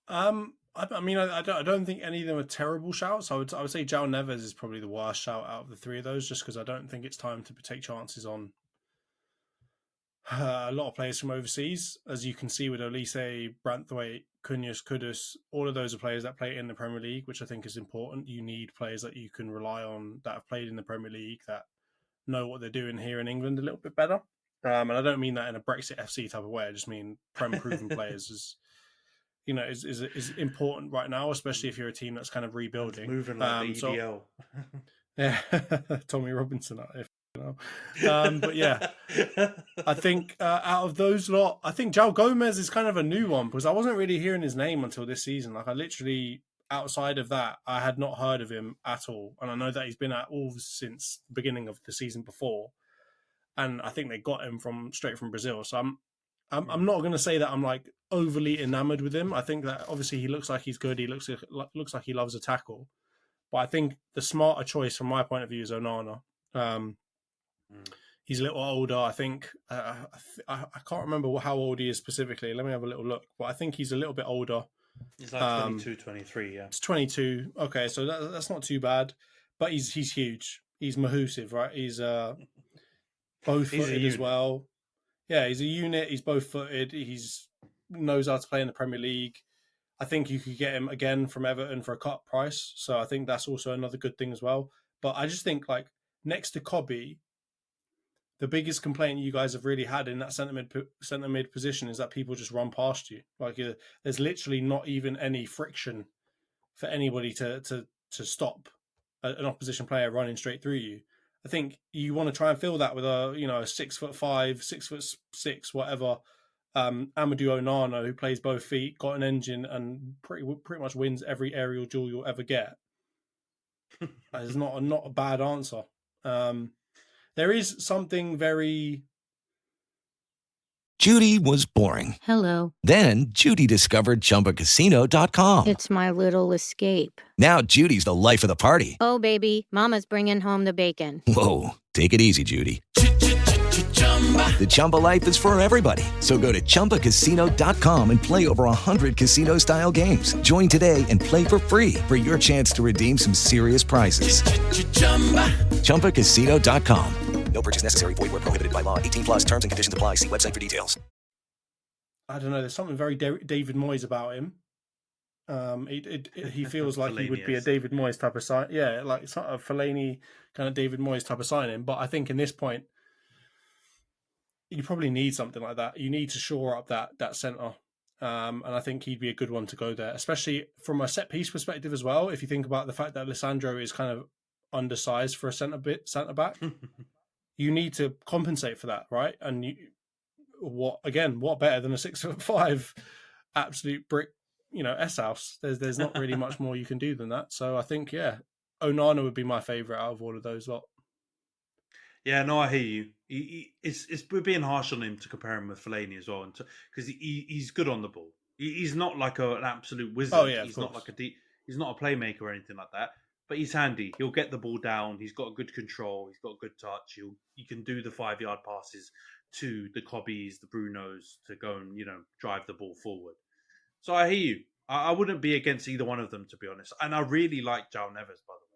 I don't think any of them are terrible shouts. I would say João Neves is probably the worst shout out of the three of those, just because I don't think it's time to take chances on a lot of players from overseas. As you can see with Olise, Branthwaite, Cunhas, Kudus, all of those are players that play in the Premier League, which I think is important. You need players that you can rely on that have played in the Premier League, that know what they're doing here in England a little bit better. And I don't mean that in a Brexit FC type of way. I just mean Prem-proven players is important right now, especially if you're a team that's kind of rebuilding. Moving like the EDL. Yeah, Tommy Robinson, if you know. But yeah, I think out of those lot, I think João Gomez is kind of a new one because I wasn't really hearing his name until this season. Like I literally, outside of that, I had not heard of him at all. And I know that he's been at Wolves since the beginning of the season before. And I think they got him straight from Brazil. So I'm not going to say that I'm like overly enamored with him. I think that obviously he looks like he's good. He looks like he loves a tackle. But I think the smarter choice from my point of view is Onana. He's a little older. I think I can't remember how old he is specifically. Let me have a little look. But I think he's a little bit older. He's like 22, 23, yeah. It's 22. Okay, so that's not too bad. But he's huge. He's mahoosive, right? He's both-footed as well. Yeah, he's a unit. He's both-footed. He's knows how to play in the Premier League. I think you could get him again from Everton for a cut price. So I think that's also another good thing as well. But I just think like next to Cobby, the biggest complaint you guys have really had in that centre mid position is that people just run past you. Like there's literally not even any friction for anybody to stop an opposition player running straight through you. I think you want to try and fill that with a 6'5", 6'6", whatever. Amadou Onana, who plays both feet, got an engine, and pretty much wins every aerial duel you'll ever get. It's not a bad answer. There is something very... Judy was boring. Hello. Then Judy discovered ChumbaCasino.com. It's my little escape. Now Judy's the life of the party. Oh, baby, mama's bringing home the bacon. Whoa, take it easy, Judy. The Chumba life is for everybody. So go to ChumbaCasino.com and play over 100 casino-style games. Join today and play for free for your chance to redeem some serious prizes. ChumbaCasino.com. No purchase necessary. Void where prohibited by law. 18+ terms and conditions apply. See website for details. I don't know. There's something very David Moyes about him. He feels like he would be a David Moyes type of sign. Yeah, like it's not a Fellaini kind of David Moyes type of signing. But I think in this point, you probably need something like that. You need to shore up that centre. And I think he'd be a good one to go there, especially from a set piece perspective as well. If you think about the fact that Alessandro is kind of undersized for a centre back, you need to compensate for that, right? And what better than a 6'5" absolute brick, S-house? There's not really much more you can do than that. So I think, Onana would be my favourite out of all of those lot. Yeah, no, I hear you. We're being harsh on him to compare him with Fellaini as well, because he's good on the ball. He's not like an absolute wizard. Oh, yeah, he's not like he's not a playmaker or anything like that. But he's handy. He'll get the ball down. He's got good control. He's got good touch. You can do the 5-yard passes to the Cobbys, the Brunos to go and drive the ball forward. So I hear you. I wouldn't be against either one of them, to be honest. And I really like João Neves, by the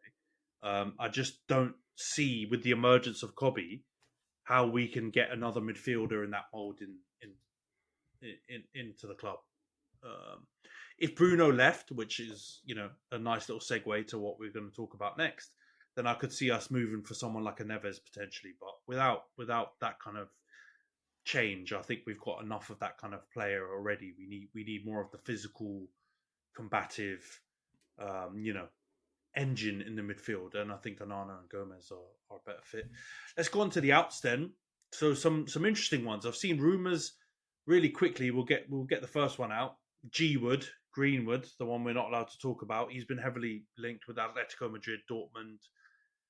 way. I just don't see with the emergence of Cobby how we can get another midfielder in that mold into the club. If Bruno left, which is a nice little segue to what we're going to talk about next, then I could see us moving for someone like a Neves potentially. But without that kind of change, I think we've got enough of that kind of player already. We need more of the physical, combative, engine in the midfield, and I think Onana and Gomez are a better fit. Let's go on to the outs then. So some interesting ones. I've seen rumours really quickly. We'll get the first one out. Greenwood, the one we're not allowed to talk about. He's been heavily linked with Atletico Madrid, Dortmund.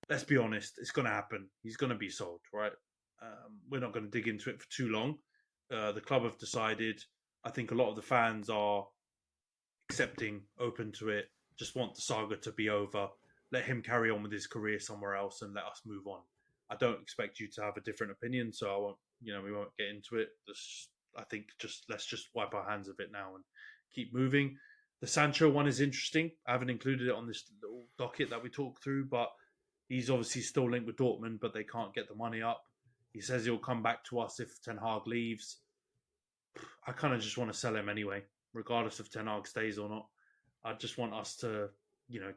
Let's be honest, it's going to happen. He's going to be sold, right? We're not going to dig into it for too long. The club have decided. I think a lot of the fans are accepting, open to it. Just want the saga to be over. Let him carry on with his career somewhere else and let us move on. I don't expect you to have a different opinion, so I won't. We won't get into it. I think let's just wipe our hands of it now and keep moving. The Sancho one is interesting. I haven't included it on this little docket that we talked through, but he's obviously still linked with Dortmund, but they can't get the money up. He says he'll come back to us if Ten Hag leaves. I kind of just want to sell him anyway, regardless if Ten Hag stays or not. I just want us to,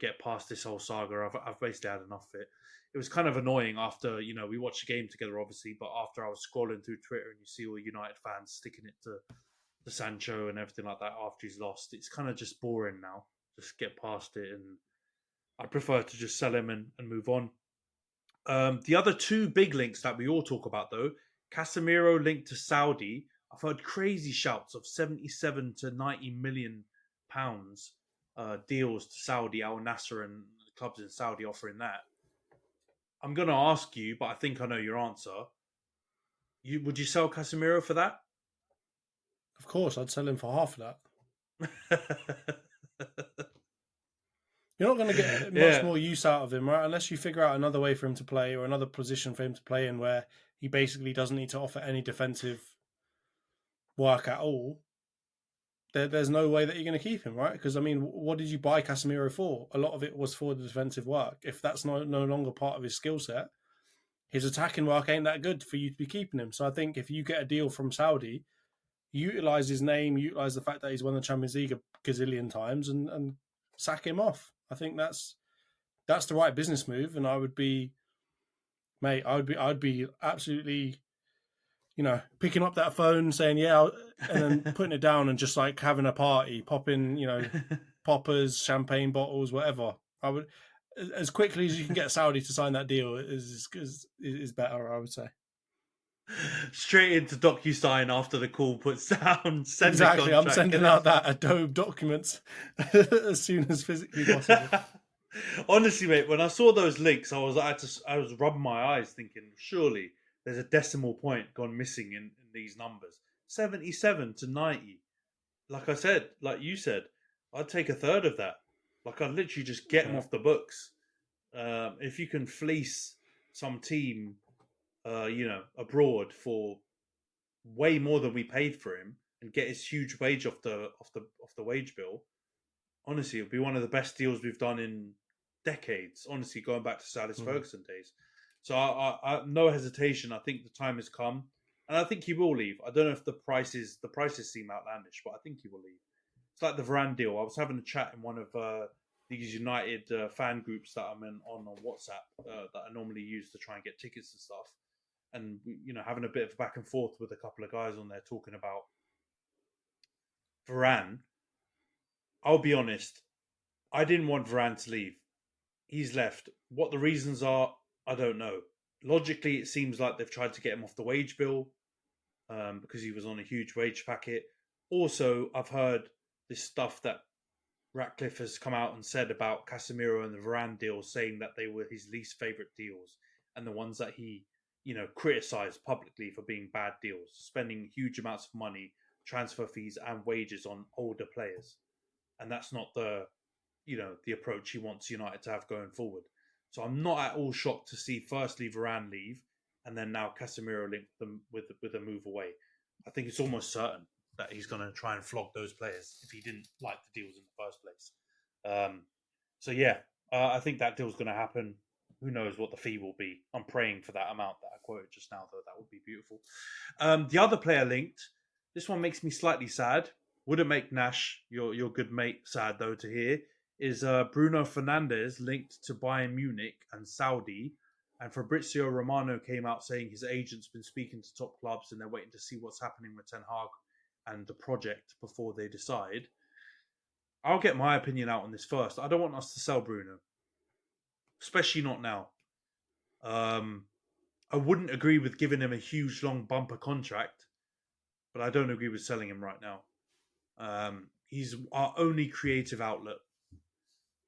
get past this whole saga. I've basically had enough of it. It was kind of annoying after, we watched the game together, obviously, but after I was scrolling through Twitter and you see all United fans sticking it to Sancho and everything like that after he's lost, it's kind of just boring now. Just get past it, and I prefer to just sell him and move on. The other two big links that we all talk about, though, Casemiro linked to Saudi. I've heard crazy shouts of 77 to 90 million pounds deals to Saudi, Al Nassr and the clubs in Saudi offering that. I'm going to ask you, but I think I know your answer. Would you sell Casemiro for that? Of course, I'd sell him for half of that. You're not going to get much more use out of him, right? Unless you figure out another way for him to play or another position for him to play in where he basically doesn't need to offer any defensive work at all. There's no way that you're going to keep him, right? Because, what did you buy Casemiro for? A lot of it was for the defensive work. If that's no longer part of his skill set, his attacking work ain't that good for you to be keeping him. So I think if you get a deal from Saudi, utilise his name, utilise the fact that he's won the Champions League a gazillion times and sack him off. I think that's the right business move, and I'd be absolutely, picking up that phone, saying and then putting it down and just like having a party, popping, poppers, champagne bottles, whatever. I would, as quickly as you can get Saudi to sign that deal is better, I would say. Straight into DocuSign after the call puts down. Exactly, I'm sending out that Adobe documents as soon as physically possible. Honestly, mate, when I saw those links, I was rubbing my eyes, thinking, surely there's a decimal point gone missing in these numbers. 77 to 90. Like I said, like you said, I'd take a third of that. Like I'd literally just get them off the books. If you can fleece some team, abroad for way more than we paid for him and get his huge wage off the wage bill, honestly, it'll be one of the best deals we've done in decades. Honestly, going back to Alex Ferguson days. So I no hesitation. I think the time has come, and I think he will leave. I don't know if the prices seem outlandish, but I think he will leave. It's like the Varane deal. I was having a chat in one of these United fan groups that I'm on WhatsApp that I normally use to try and get tickets and stuff. And, having a bit of back and forth with a couple of guys on there talking about Varane. I'll be honest, I didn't want Varane to leave. He's left. What the reasons are, I don't know. Logically, it seems like they've tried to get him off the wage bill because he was on a huge wage packet. Also, I've heard this stuff that Ratcliffe has come out and said about Casemiro and the Varane deals, saying that they were his least favourite deals and the ones that he criticised publicly for being bad deals, spending huge amounts of money, transfer fees and wages on older players. And that's not the approach he wants United to have going forward. So I'm not at all shocked to see firstly Varane leave and then now Casemiro link them with a move away. I think it's almost certain that he's going to try and flog those players if he didn't like the deals in the first place. I think that deal's going to happen. Who knows what the fee will be? I'm praying for that amount that I quoted just now, though. That would be beautiful. The other player linked, this one makes me slightly sad. Wouldn't make Nash, your good mate, sad, though, to hear, is Bruno Fernandes linked to Bayern Munich and Saudi. And Fabrizio Romano came out saying his agent's been speaking to top clubs and they're waiting to see what's happening with Ten Hag and the project before they decide. I'll get my opinion out on this first. I don't want us to sell Bruno. Especially not now. I wouldn't agree with giving him a huge, long bumper contract, but I don't agree with selling him right now. He's our only creative outlet.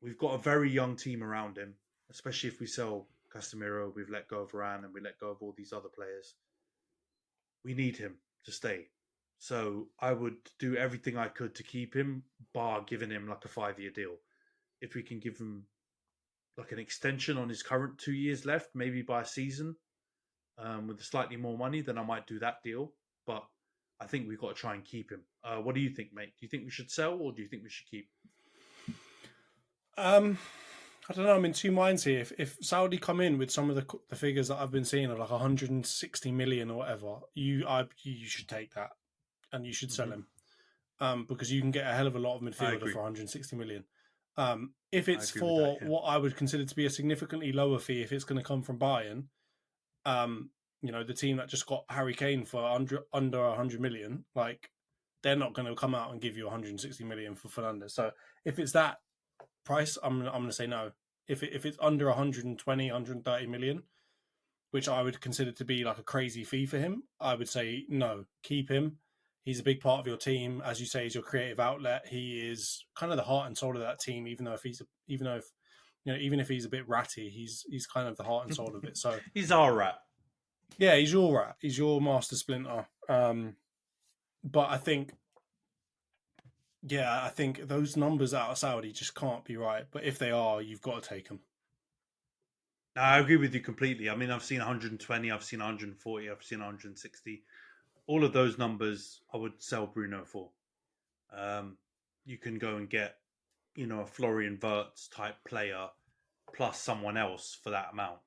We've got a very young team around him, especially if we sell Casemiro, we've let go of Varane, and we let go of all these other players. We need him to stay. So I would do everything I could to keep him, bar giving him like a 5-year deal. If we can give him like an extension on his current 2 years left, maybe by a season, with slightly more money, then I might do that deal. But I think we've got to try and keep him. What do you think, mate? Do you think we should sell or do you think we should keep? I don't know. I'm in two minds here. If Saudi come in with some of the figures that I've been seeing of like 160 million or whatever, you should take that and you should sell him, because you can get a hell of a lot of midfielder for 160 million. If it's for what I would consider to be a significantly lower fee, if it's going to come from Bayern, the team that just got Harry Kane for under 100 million, like they're not going to come out and give you 160 million for Fernandes. So if it's that price, I'm going to say no. If it's under 120, 130 million, which I would consider to be like a crazy fee for him, I would say no, keep him. He's a big part of your team, as you say. He's your creative outlet. He is kind of the heart and soul of that team. Even if he's a bit ratty, he's kind of the heart and soul of it. So he's our rat. Yeah, he's your rat. He's your master splinter. But I think those numbers out of Saudi just can't be right. But if they are, you've got to take them. No, I agree with you completely. I mean, I've seen 120, I've seen 140, I've seen 160. All of those numbers I would sell Bruno for. You can go and get, a Florian Wirtz type player plus someone else for that amount.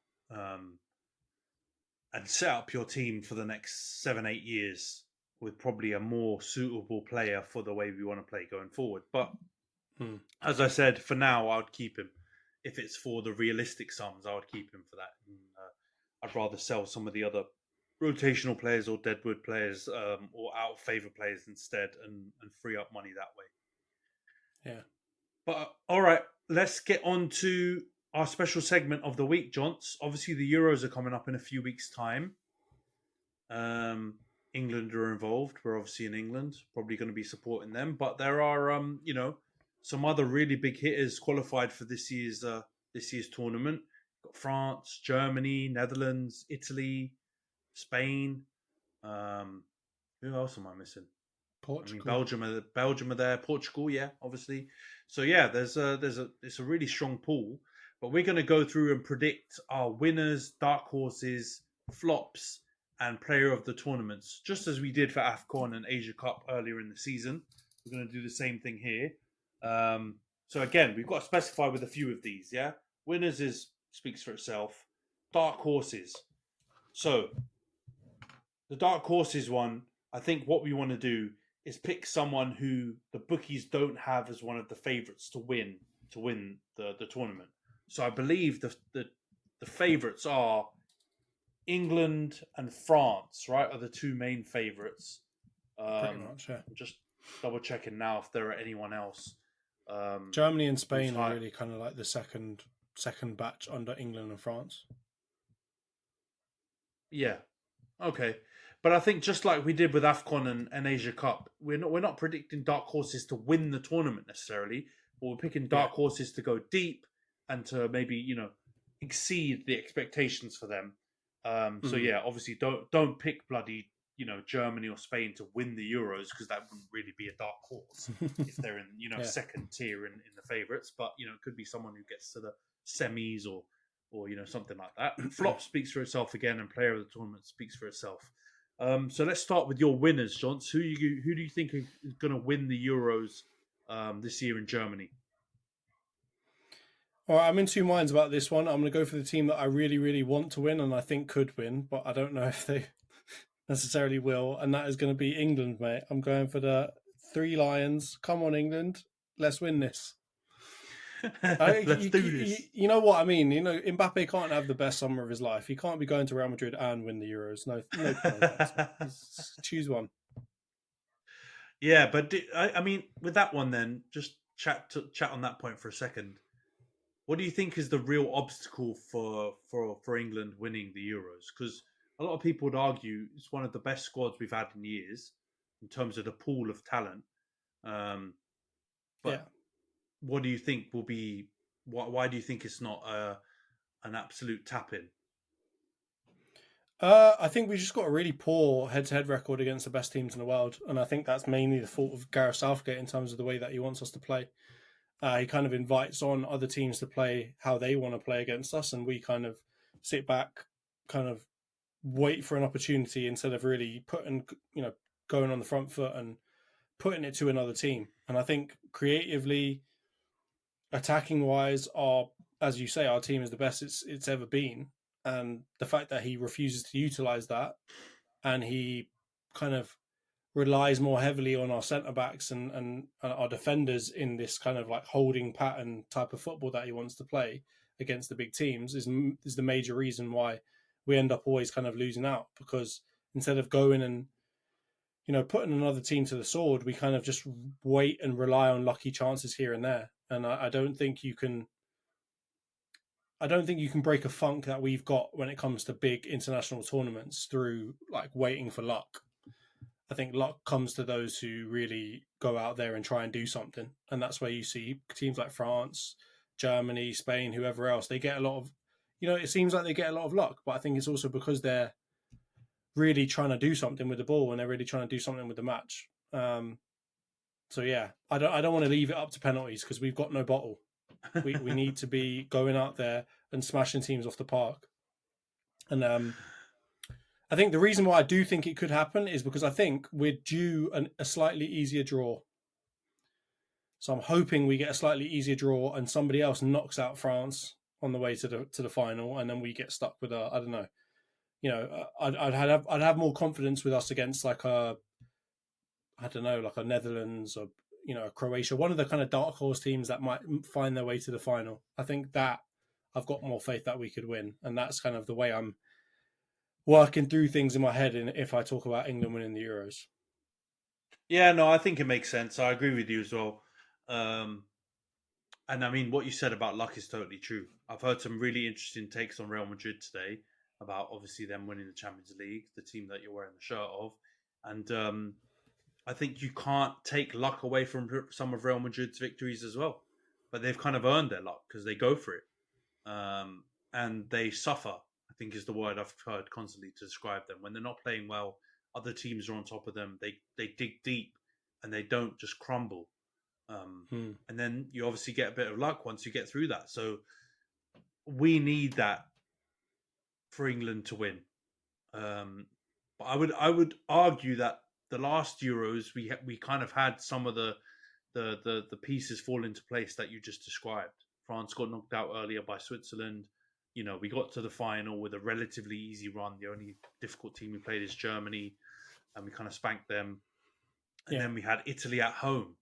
And set up your team for the next 7-8 years with probably a more suitable player for the way we want to play going forward. But as I said, for now, I would keep him. If it's for the realistic sums, I would keep him for that. And, I'd rather sell some of the other rotational players or deadwood players or out of favour players instead and free up money that way. Yeah. But all right, let's get on to our special segment of the week, Jonts. Obviously, the Euros are coming up in a few weeks' time. England are involved. We're obviously in England, probably going to be supporting them. But there are, some other really big hitters qualified for this year's tournament. Got France, Germany, Netherlands, Italy, Spain. Who else am I missing? Portugal. I mean, Belgium are there. Portugal, yeah, obviously. So yeah, it's a really strong pool. But we're going to go through and predict our winners, dark horses, flops, and player of the tournaments, just as we did for AFCON and Asia Cup earlier in the season. We're going to do the same thing here. So again, we've got to specify with a few of these, yeah? Winners speaks for itself. Dark horses. So, the dark horses one, I think what we want to do is pick someone who the bookies don't have as one of the favourites to win the tournament. So I believe the favourites are England and France, right? Are the two main favourites. Pretty much, yeah. I'm just double checking now if there are anyone else. Germany and Spain are really kind of like the second batch under England and France. Yeah. Okay. But I think just like we did with AFCON and Asia Cup, we're not predicting dark horses to win the tournament necessarily, but we're picking dark horses to go deep and to maybe, exceed the expectations for them. So yeah, obviously don't pick bloody, Germany or Spain to win the Euros, because that wouldn't really be a dark horse if they're in, second tier in the favourites. But, it could be someone who gets to the semis or something like that. Flop speaks for itself again, and player of the tournament speaks for itself. So let's start with your winners, Johns. Who do you think is going to win the Euros this year in Germany? All right, I'm in two minds about this one. I'm going to go for the team that I really, really want to win and I think could win, but I don't know if they necessarily will, and that is going to be England, mate. I'm going for the Three Lions. Come on, England. Let's win this. Let's do this. You know what I mean? Mbappe can't have the best summer of his life. He can't be going to Real Madrid and win the Euros. No choose one. Yeah, but I mean, with that one, then just chat on that point for a second. What do you think is the real obstacle for England winning the Euros? Because a lot of people would argue it's one of the best squads we've had in years in terms of the pool of talent. What do you think will be? Why do you think it's not an absolute tap-in? I think we just got a really poor head-to-head record against the best teams in the world, and I think that's mainly the fault of Gareth Southgate in terms of the way that he wants us to play. He kind of invites on other teams to play how they want to play against us, and we kind of sit back, kind of wait for an opportunity instead of really going on the front foot and putting it to another team. And I think creatively, attacking wise, as you say, our team is the best it's ever been, and the fact that he refuses to utilize that, and he kind of relies more heavily on our centre backs and our defenders in this kind of like holding pattern type of football that he wants to play against the big teams is the major reason why we end up always kind of losing out, because instead of going and putting another team to the sword, we kind of just wait and rely on lucky chances here and there. And I don't think you can break a funk that we've got when it comes to big international tournaments through like waiting for luck. I think luck comes to those who really go out there and try and do something. And that's where you see teams like France, Germany, Spain, whoever else, they get a lot of, it seems like they get a lot of luck, but I think it's also because they're really trying to do something with the ball and they're really trying to do something with the match. So yeah, I don't want to leave it up to penalties because we've got no bottle. We need to be going out there and smashing teams off the park. And I think the reason why I do think it could happen is because I think we're due a slightly easier draw. So I'm hoping we get a slightly easier draw and somebody else knocks out France on the way to the final, and then we get stuck with I don't know. I'd have more confidence with us against like a Netherlands or a Croatia, one of the kind of dark horse teams that might find their way to the final. I think that I've got more faith that we could win, and that's kind of the way I'm working through things in my head. If I talk about England winning the Euros, yeah, no, I think it makes sense. I agree with you as well. And I mean, what you said about luck is totally true. I've heard some really interesting takes on Real Madrid today about obviously them winning the Champions League, the team that you're wearing the shirt of. And I think you can't take luck away from some of Real Madrid's victories as well. But they've kind of earned their luck because they go for it. And they suffer, I think is the word I've heard constantly to describe them. When they're not playing well, other teams are on top of them. They dig deep and they don't just crumble. And then you obviously get a bit of luck once you get through that. So we need that for England to win. But I would argue that the last Euros we kind of had some of the pieces fall into place that you just described. France got knocked out earlier by Switzerland. We got to the final with a relatively easy run. The only difficult team we played is Germany, and we kind of spanked them. And then we had Italy at home,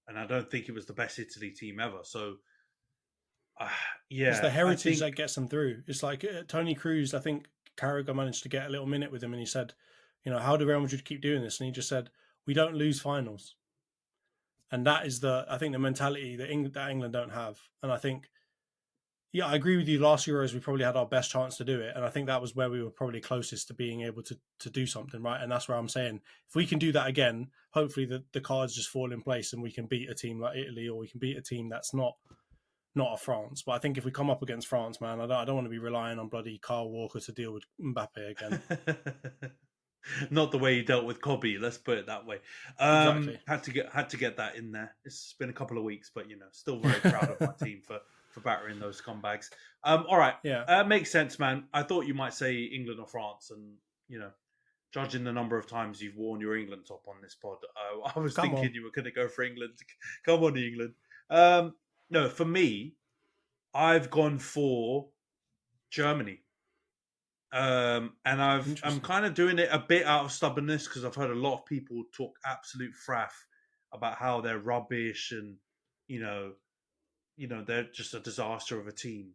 and I don't think it was the best Italy team ever. So, it's the heritage that gets them through. It's like Tony Cruz. I think Carragher managed to get a little minute with him, and he said, how do Real Madrid keep doing this? And he just said, we don't lose finals. And that is I think the mentality that England don't have. And I think, I agree with you. Last Euros, we probably had our best chance to do it. And I think that was where we were probably closest to being able to do something, right? And that's where I'm saying, if we can do that again, hopefully the cards just fall in place and we can beat a team like Italy, or we can beat a team that's not a France. But I think if we come up against France, man, I don't want to be relying on bloody Kyle Walker to deal with Mbappe again. Not the way he dealt with Kobe, let's put it that way. Exactly. Had to get that in there. It's been a couple of weeks, but still very proud of my team for battering those scumbags. All right, makes sense, man. I thought you might say England or France, and judging the number of times you've worn your England top on this pod, I was thinking you were going to go for England. Come on, England. No, for me, I've gone for Germany. And I'm kind of doing it a bit out of stubbornness because I've heard a lot of people talk absolute fraff about how they're rubbish and they're just a disaster of a team.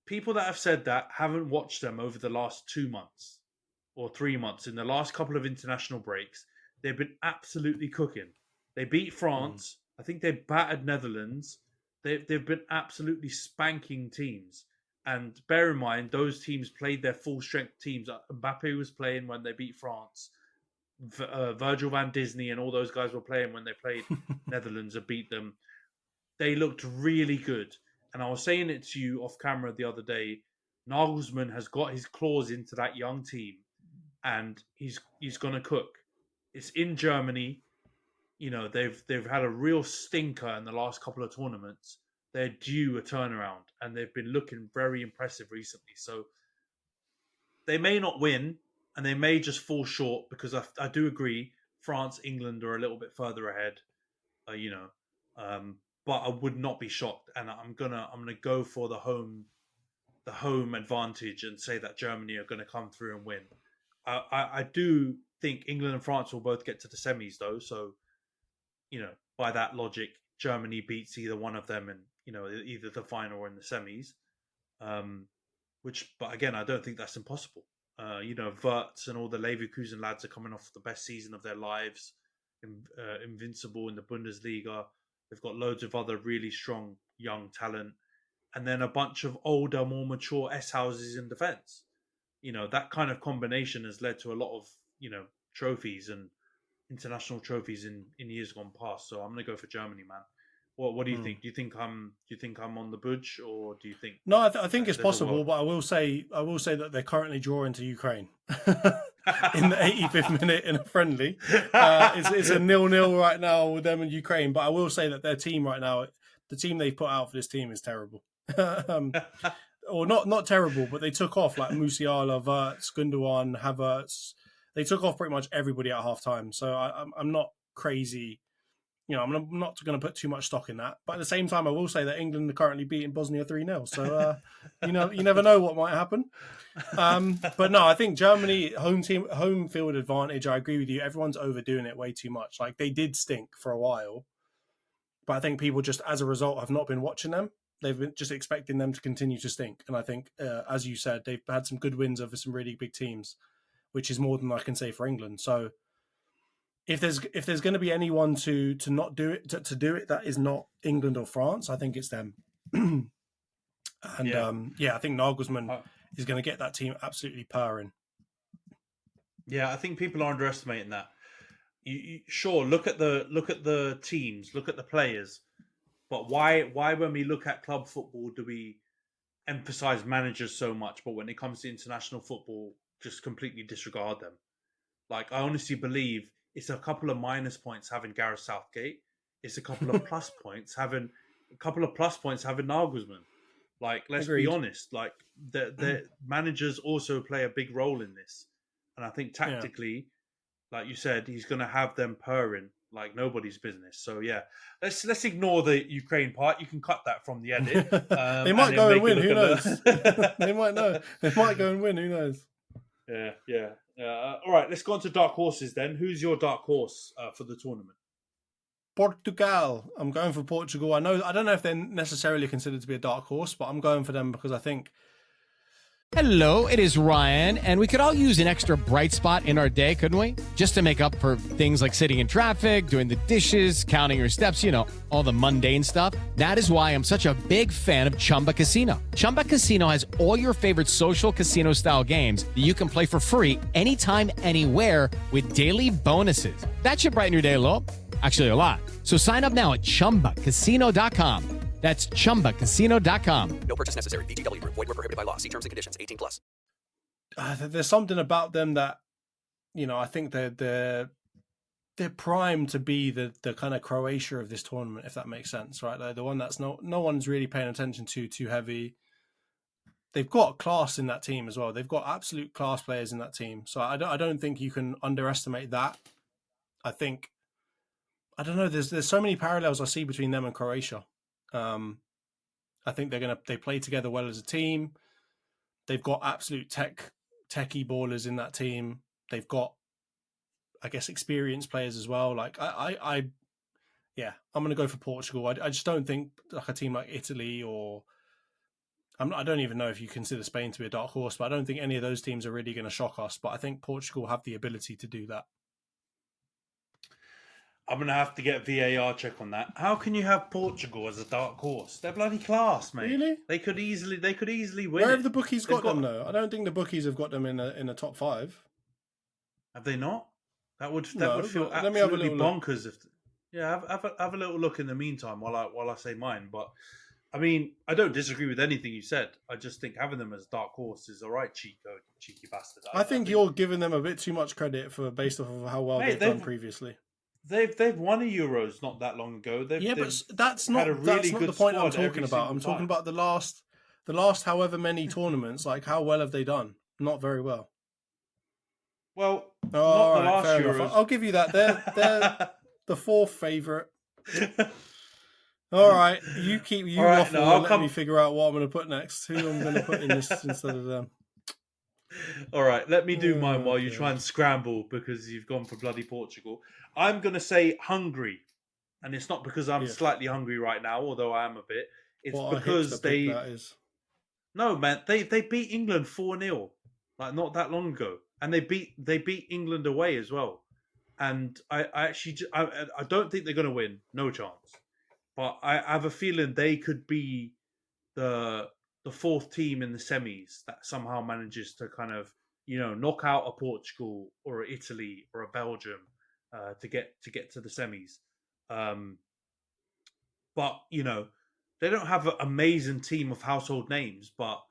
People that have said that haven't watched them over the last 2 months or 3 months. In the last couple of international breaks, they've been absolutely cooking. They beat France. I think they battered Netherlands. They've been absolutely spanking teams. And bear in mind, those teams played their full-strength teams. Mbappe was playing when they beat France. Virgil van Disney and all those guys were playing when they played Netherlands and beat them. They looked really good. And I was saying it to you off camera the other day. Nagelsmann has got his claws into that young team. And he's going to cook. It's in Germany. They've had a real stinker in the last couple of tournaments. They're due a turnaround, and they've been looking very impressive recently. So they may not win, and they may just fall short because I do agree France, England are a little bit further ahead. but I would not be shocked, and I'm gonna go for the home advantage and say that Germany are gonna come through and win. I do think England and France will both get to the semis though, so by that logic, Germany beats either one of them in either the final or in the semis. But again, I don't think that's impossible. Wirtz and all the Leverkusen lads are coming off the best season of their lives, invincible in the Bundesliga. They've got loads of other really strong young talent, and then a bunch of older, more mature S-houses in defence. That kind of combination has led to a lot of trophies and international trophies in years gone past. So I'm going to go for Germany, man. What do you think? Do you think I'm on the budge, or do you think? No, I think it's possible, but I will say that they're currently drawing to Ukraine in the 85th minute in a friendly. It's a 0-0 right now with them and Ukraine. But I will say that their team right now, the team they've put out for this team is terrible. Or not terrible, but they took off like Musiala, Wirtz, Gundogan, Havertz. They took off pretty much everybody at half time. So I'm not crazy. I'm not going to put too much stock in that. But at the same time, I will say that England are currently beating Bosnia 3-0. So, you never know what might happen. But no, I think Germany, home field advantage, I agree with you. Everyone's overdoing it way too much. Like, they did stink for a while. But I think people just, as a result, have not been watching them. They've been just expecting them to continue to stink. And I think, as you said, they've had some good wins over some really big teams, which is more than I can say for England. So, if there's going to be anyone to not do it to do it that is not England or France, I think it's them. And I think Nagelsmann is going to get that team absolutely purring. Yeah, I think people are underestimating that. Sure, look at the teams, look at the players, but why when we look at club football do we emphasize managers so much, but when it comes to international football, just completely disregard them? Like, I honestly believe it's a couple of minus points having Gareth Southgate. It's a couple of plus points having Nagelsmann. Like, let's be honest. Like, the managers also play a big role in this, and I think tactically, like you said, he's going to have them purring like nobody's business. So yeah, let's ignore the Ukraine part. You can cut that from the edit. They might go and win. Who knows? They might know. They might go and win. Who knows? Yeah. All right, let's go on to dark horses then. Who's your dark horse for the tournament? Portugal. I'm going for Portugal. I don't know if they're necessarily considered to be a dark horse, but I'm going for them because I think. Hello, it is Ryan, and we could all use an extra bright spot in our day, couldn't we? Just to make up for things like sitting in traffic, doing the dishes, counting your steps, all the mundane stuff. That is why I'm such a big fan of Chumba Casino. Chumba Casino has all your favorite social casino-style games that you can play for free anytime, anywhere with daily bonuses. That should brighten your day a little. Actually, a lot. So sign up now at ChumbaCasino.com. That's ChumbaCasino.com. No purchase necessary. VGW Group. Void where prohibited by law. See terms and conditions. 18+. There's something about them that, I think they're primed to be the kind of Croatia of this tournament, if that makes sense, right? They're the one that's no one's really paying attention to too heavy. They've got class in that team as well. They've got absolute class players in that team. So I don't think you can underestimate that. I think, I don't know, there's so many parallels I see between them and Croatia. I think they play together well as a team. They've got absolute techie ballers in that team. They've got, I guess, experienced players as well. Like I'm going to go for Portugal. I just don't think like a team like Italy or I don't even know if you consider Spain to be a dark horse, but I don't think any of those teams are really going to shock us. But I think Portugal have the ability to do that. I'm going to have to get a VAR check on that. How can you have Portugal as a dark horse? They're bloody class, mate. Really? They could easily win. Where have the bookies got them, though? I don't think the bookies have got them in a top 5. Have they not? That would feel let me have a absolutely little bonkers. Have a little look in the meantime while I say mine. But I mean, I don't disagree with anything you said. I just think having them as dark horse is all right, cheeky bastard. I think you're giving them a bit too much credit based off of how well they've done previously. They've won a Euros not that long ago. But that's not the point I'm talking about. I'm talking about the last however many tournaments. Like, how well have they done? Not very well. Well, not the last Euros. I'll give you that. They're the 4th favourite. All right, you keep All right, waffle no, I'll and let come- me figure out what I'm going to put next. Who I'm going to put in this instead of them. All right, let me do mine while you God. try and scramble because you've gone for bloody Portugal. I'm going to say Hungary. And it's not because I'm Yeah. slightly hungry right now, although I am a bit. It's What a because hipster they... pick that is. No, man, they beat England 4-0 like not that long ago. And they beat England away as well. And I don't think they're going to win. No chance. But I have a feeling they could be the fourth team in the semis that somehow manages to kind of knock out a Portugal or a Italy or a Belgium to get to the semis. But they don't have an amazing team of household names, but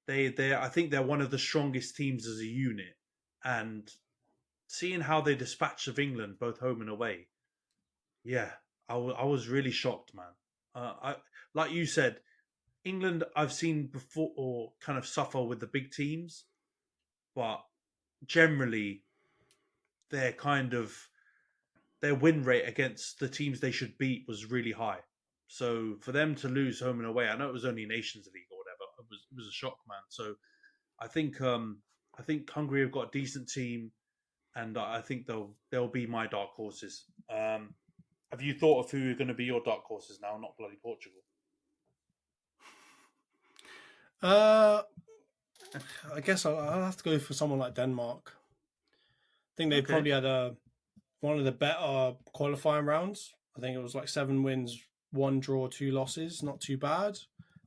they I think they're one of the strongest teams as a unit. And seeing how they dispatched of England both home and away, yeah, I was really shocked, man. I like you said, England I've seen before or kind of suffer with the big teams, but generally their win rate against the teams they should beat was really high. So for them to lose home and away, I know it was only Nations League or whatever, it was a shock, man. So I think Hungary have got a decent team, and I think they'll be my dark horses. Have you thought of who are going to be your dark horses now? Not bloody Portugal. I guess I'll have to go for someone like Denmark. I think they probably had one of the better qualifying rounds. I think it was like 7 wins, 1 draw, 2 losses. Not too bad.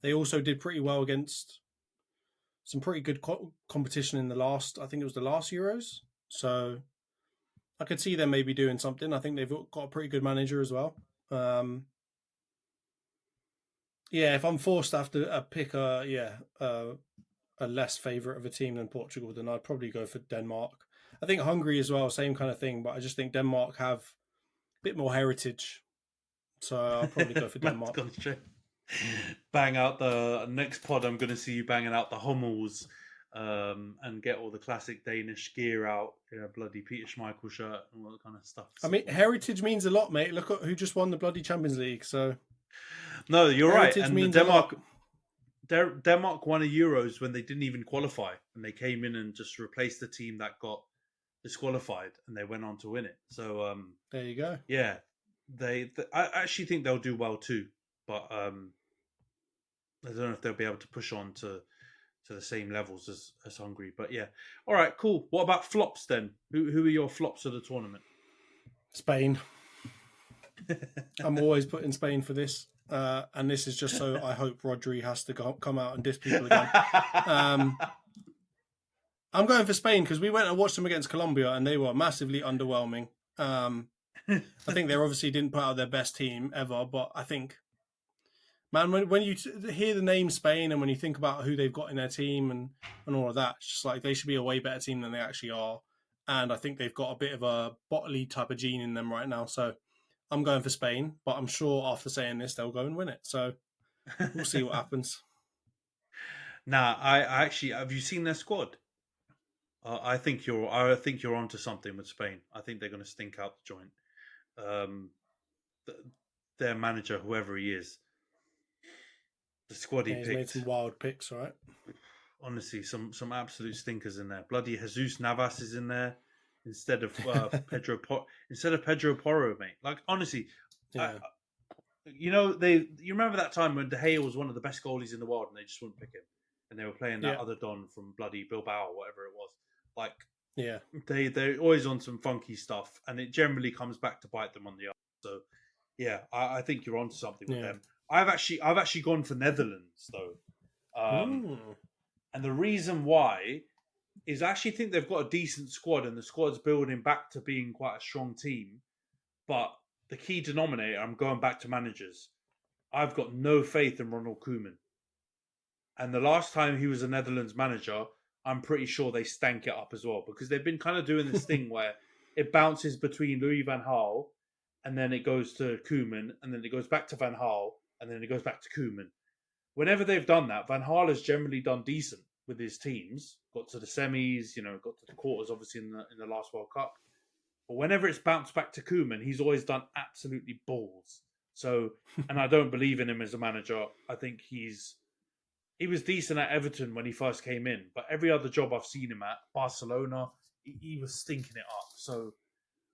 They also did pretty well against some pretty good competition in the last Euros. So I could see them maybe doing something. I think they've got a pretty good manager as well. Yeah, if I'm forced to have to pick a less favourite of a team than Portugal, then I'd probably go for Denmark. I think Hungary as well, same kind of thing, but I just think Denmark have a bit more heritage. So I'll probably go for Denmark. Bang out the next pod. I'm going to see you banging out the Hummels and get all the classic Danish gear out, bloody Peter Schmeichel shirt and all that kind of stuff. I mean, heritage means a lot, mate. Look at who just won the bloody Champions League. So no, you're heritage right. And means Denmark won a Euros when they didn't even qualify, and they came in and just replaced the team that got disqualified, and they went on to win it. So there you go. Yeah, I actually think they'll do well too, but I don't know if they'll be able to push on to the same levels as Hungary. But yeah, all right, cool. What about flops then? Who are your flops of the tournament? Spain. I'm always putting Spain for this. And this is just so I hope Rodri has to come out and diss people again. I'm going for Spain because we went and watched them against Colombia and they were massively underwhelming. I think they obviously didn't put out their best team ever, but I think, man, when you hear the name Spain and when you think about who they've got in their team and all of that, it's just like they should be a way better team than they actually are. And I think they've got a bit of a Botley type of gene in them right now. So I'm going for Spain, but I'm sure after saying this, they'll go and win it. So we'll see what happens. Nah, I actually, have you seen their squad? I think you're onto something with Spain. I think they're going to stink out the joint. Their manager, whoever he is, the squad he he's picked, made some wild picks, right? Honestly, some absolute stinkers in there. Bloody Jesus Navas is in there instead of Pedro Porro, mate. Like honestly, yeah. you remember that time when De Gea was one of the best goalies in the world and they just wouldn't pick him, and they were playing that other Don from bloody Bilbao or whatever it was. Like, yeah, they're always on some funky stuff, and it generally comes back to bite them on the arse. So, yeah, I think you're onto something with them. I've actually gone for Netherlands though, and the reason why is I actually think they've got a decent squad, and the squad's building back to being quite a strong team. But the key denominator, I'm going back to managers. I've got no faith in Ronald Koeman, and the last time he was a Netherlands manager, I'm pretty sure they stank it up as well, because they've been kind of doing this thing where it bounces between Louis van Gaal and then it goes to Koeman and then it goes back to Van Gaal and then it goes back to Koeman. Whenever they've done that, Van Gaal has generally done decent with his teams, got to the semis, got to the quarters, obviously in the last World Cup. But whenever it's bounced back to Koeman, he's always done absolutely balls. So, and I don't believe in him as a manager. I think he was decent at Everton when he first came in, but every other job I've seen him at, Barcelona, he was stinking it up. So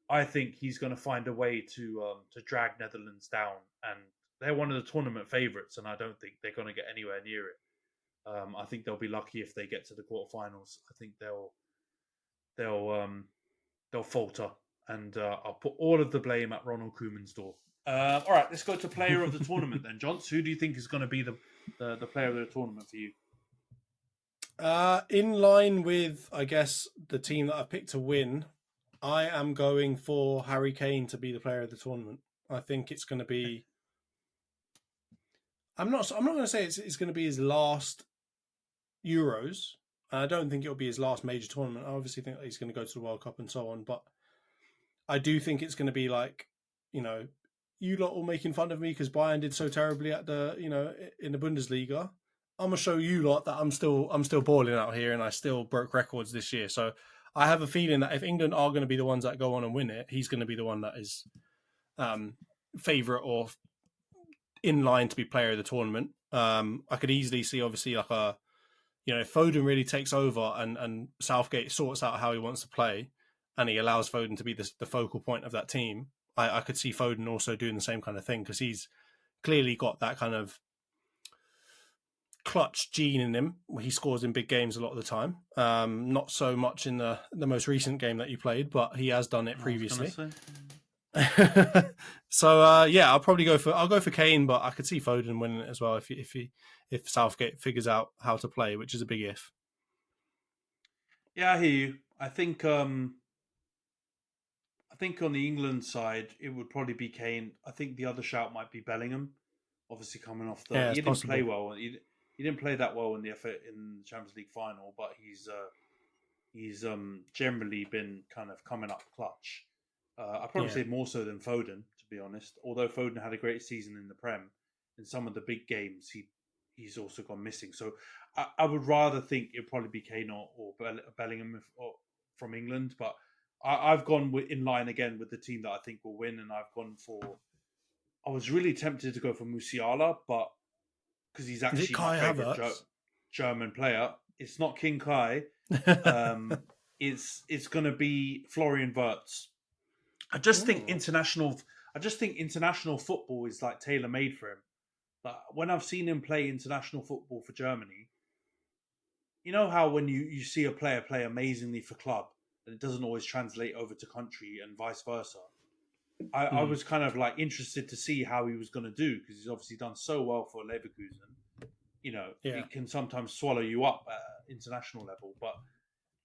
I think he's going to find a way to drag Netherlands down, and they're one of the tournament favourites, and I don't think they're going to get anywhere near it. I think they'll be lucky if they get to the quarterfinals. I think they'll falter, and I'll put all of the blame at Ronald Koeman's door. All right, let's go to player of the tournament then, John. Who do you think is going to be the player of the tournament for you? In line with, I guess, the team that I picked to win, I am going for Harry Kane to be the player of the tournament. I think it's going to be. I'm not going to say it's going to be his last Euros. I don't think it'll be his last major tournament. I obviously think that he's going to go to the World Cup and so on, but I do think it's going to be like, you lot all making fun of me because Bayern did so terribly at the, in the Bundesliga. I'm gonna show you lot that I'm still balling out here, and I still broke records this year. So I have a feeling that if England are going to be the ones that go on and win it, he's going to be the one that is favourite or in line to be player of the tournament. I could easily see, obviously, like if Foden really takes over and Southgate sorts out how he wants to play, and he allows Foden to be the focal point of that team, I could see Foden also doing the same kind of thing, because he's clearly got that kind of clutch gene in him where he scores in big games a lot of the time. Not so much in the most recent game that you played, but he has done it previously. So I'll probably go for Kane, but I could see Foden winning it as well if Southgate figures out how to play, which is a big if. Yeah, I hear you. I think on the England side it would probably be Kane. I think the other shout might be Bellingham. Obviously coming off he didn't play well. He didn't play that well in the Champions League final, but he's generally been kind of coming up clutch. I'd probably say more so than Foden, to be honest. Although Foden had a great season in the Prem, in some of the big games he's also gone missing. So I would rather think it'd probably be Kane or Bellingham from England. But I've gone in line again with the team that I think will win, and I've gone for. I was really tempted to go for Musiala, but because he's actually my favorite German player, it's not King Kai. It's going to be Florian Wirtz. I just think international football is like tailor made for him. Like when I've seen him play international football for Germany, you know how when you see a player play amazingly for club, and it doesn't always translate over to country and vice versa. I was kind of like interested to see how he was going to do, because he's obviously done so well for Leverkusen. It can sometimes swallow you up at international level. But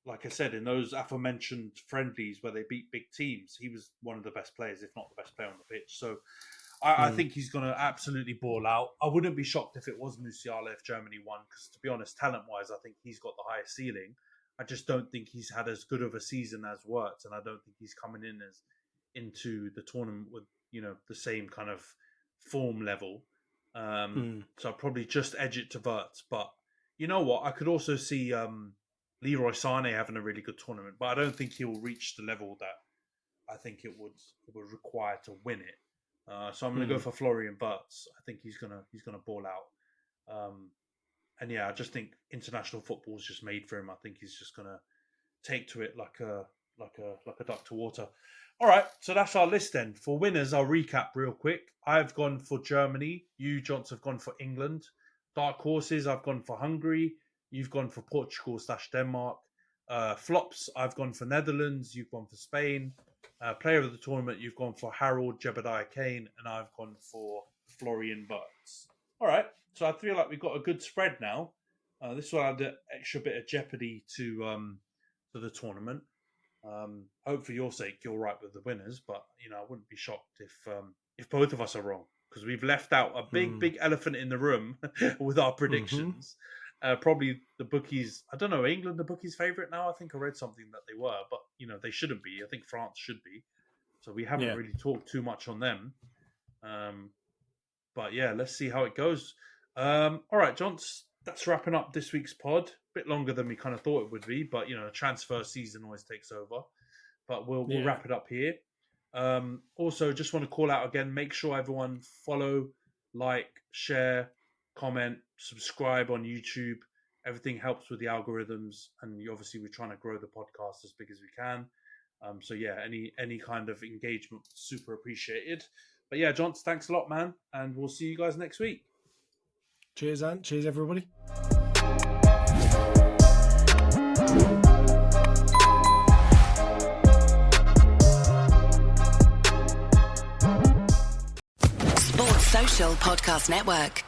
like I said, in those aforementioned friendlies where they beat big teams, he was one of the best players, if not the best player on the pitch. So I think he's going to absolutely ball out. I wouldn't be shocked if it was Musiala if Germany won, because to be honest, talent-wise, I think he's got the highest ceiling. I just don't think he's had as good of a season as Wirtz, and I don't think he's coming into the tournament with the same kind of form level. So I'll probably just edge it to Wirtz. But you know what? I could also see Leroy Sané having a really good tournament, but I don't think he will reach the level that I think it would require to win it. So I'm going to go for Florian Wirtz. I think he's gonna ball out. And yeah, I just think international football is just made for him. I think he's just going to take to it like a duck to water. All right, so that's our list then. For winners, I'll recap real quick. I've gone for Germany. You, Johnson, have gone for England. Dark horses, I've gone for Hungary. You've gone for Portugal/Denmark. Flops, I've gone for Netherlands. You've gone for Spain. Player of the tournament, you've gone for Harold Jebediah Kane. And I've gone for Florian Wirtz. All right, so I feel like we've got a good spread now. This will add an extra bit of jeopardy to the tournament. Hope for your sake you're right with the winners, but I wouldn't be shocked if both of us are wrong, because we've left out a big elephant in the room with our predictions. Probably the bookies. I don't know. England, the bookies' favourite now. I think I read something that they were, but they shouldn't be. I think France should be. So we haven't really talked too much on them. But yeah, let's see how it goes. All right, Johns. That's wrapping up this week's pod. A bit longer than we kind of thought it would be, but transfer season always takes over. But we'll wrap it up here. Also, just want to call out again, make sure everyone follow, like, share, comment, subscribe on YouTube. Everything helps with the algorithms, and obviously we're trying to grow the podcast as big as we can. So yeah, any kind of engagement, super appreciated. But yeah, John, thanks a lot, man, and we'll see you guys next week. Cheers, Ant. Cheers, everybody. Sports Social Podcast Network.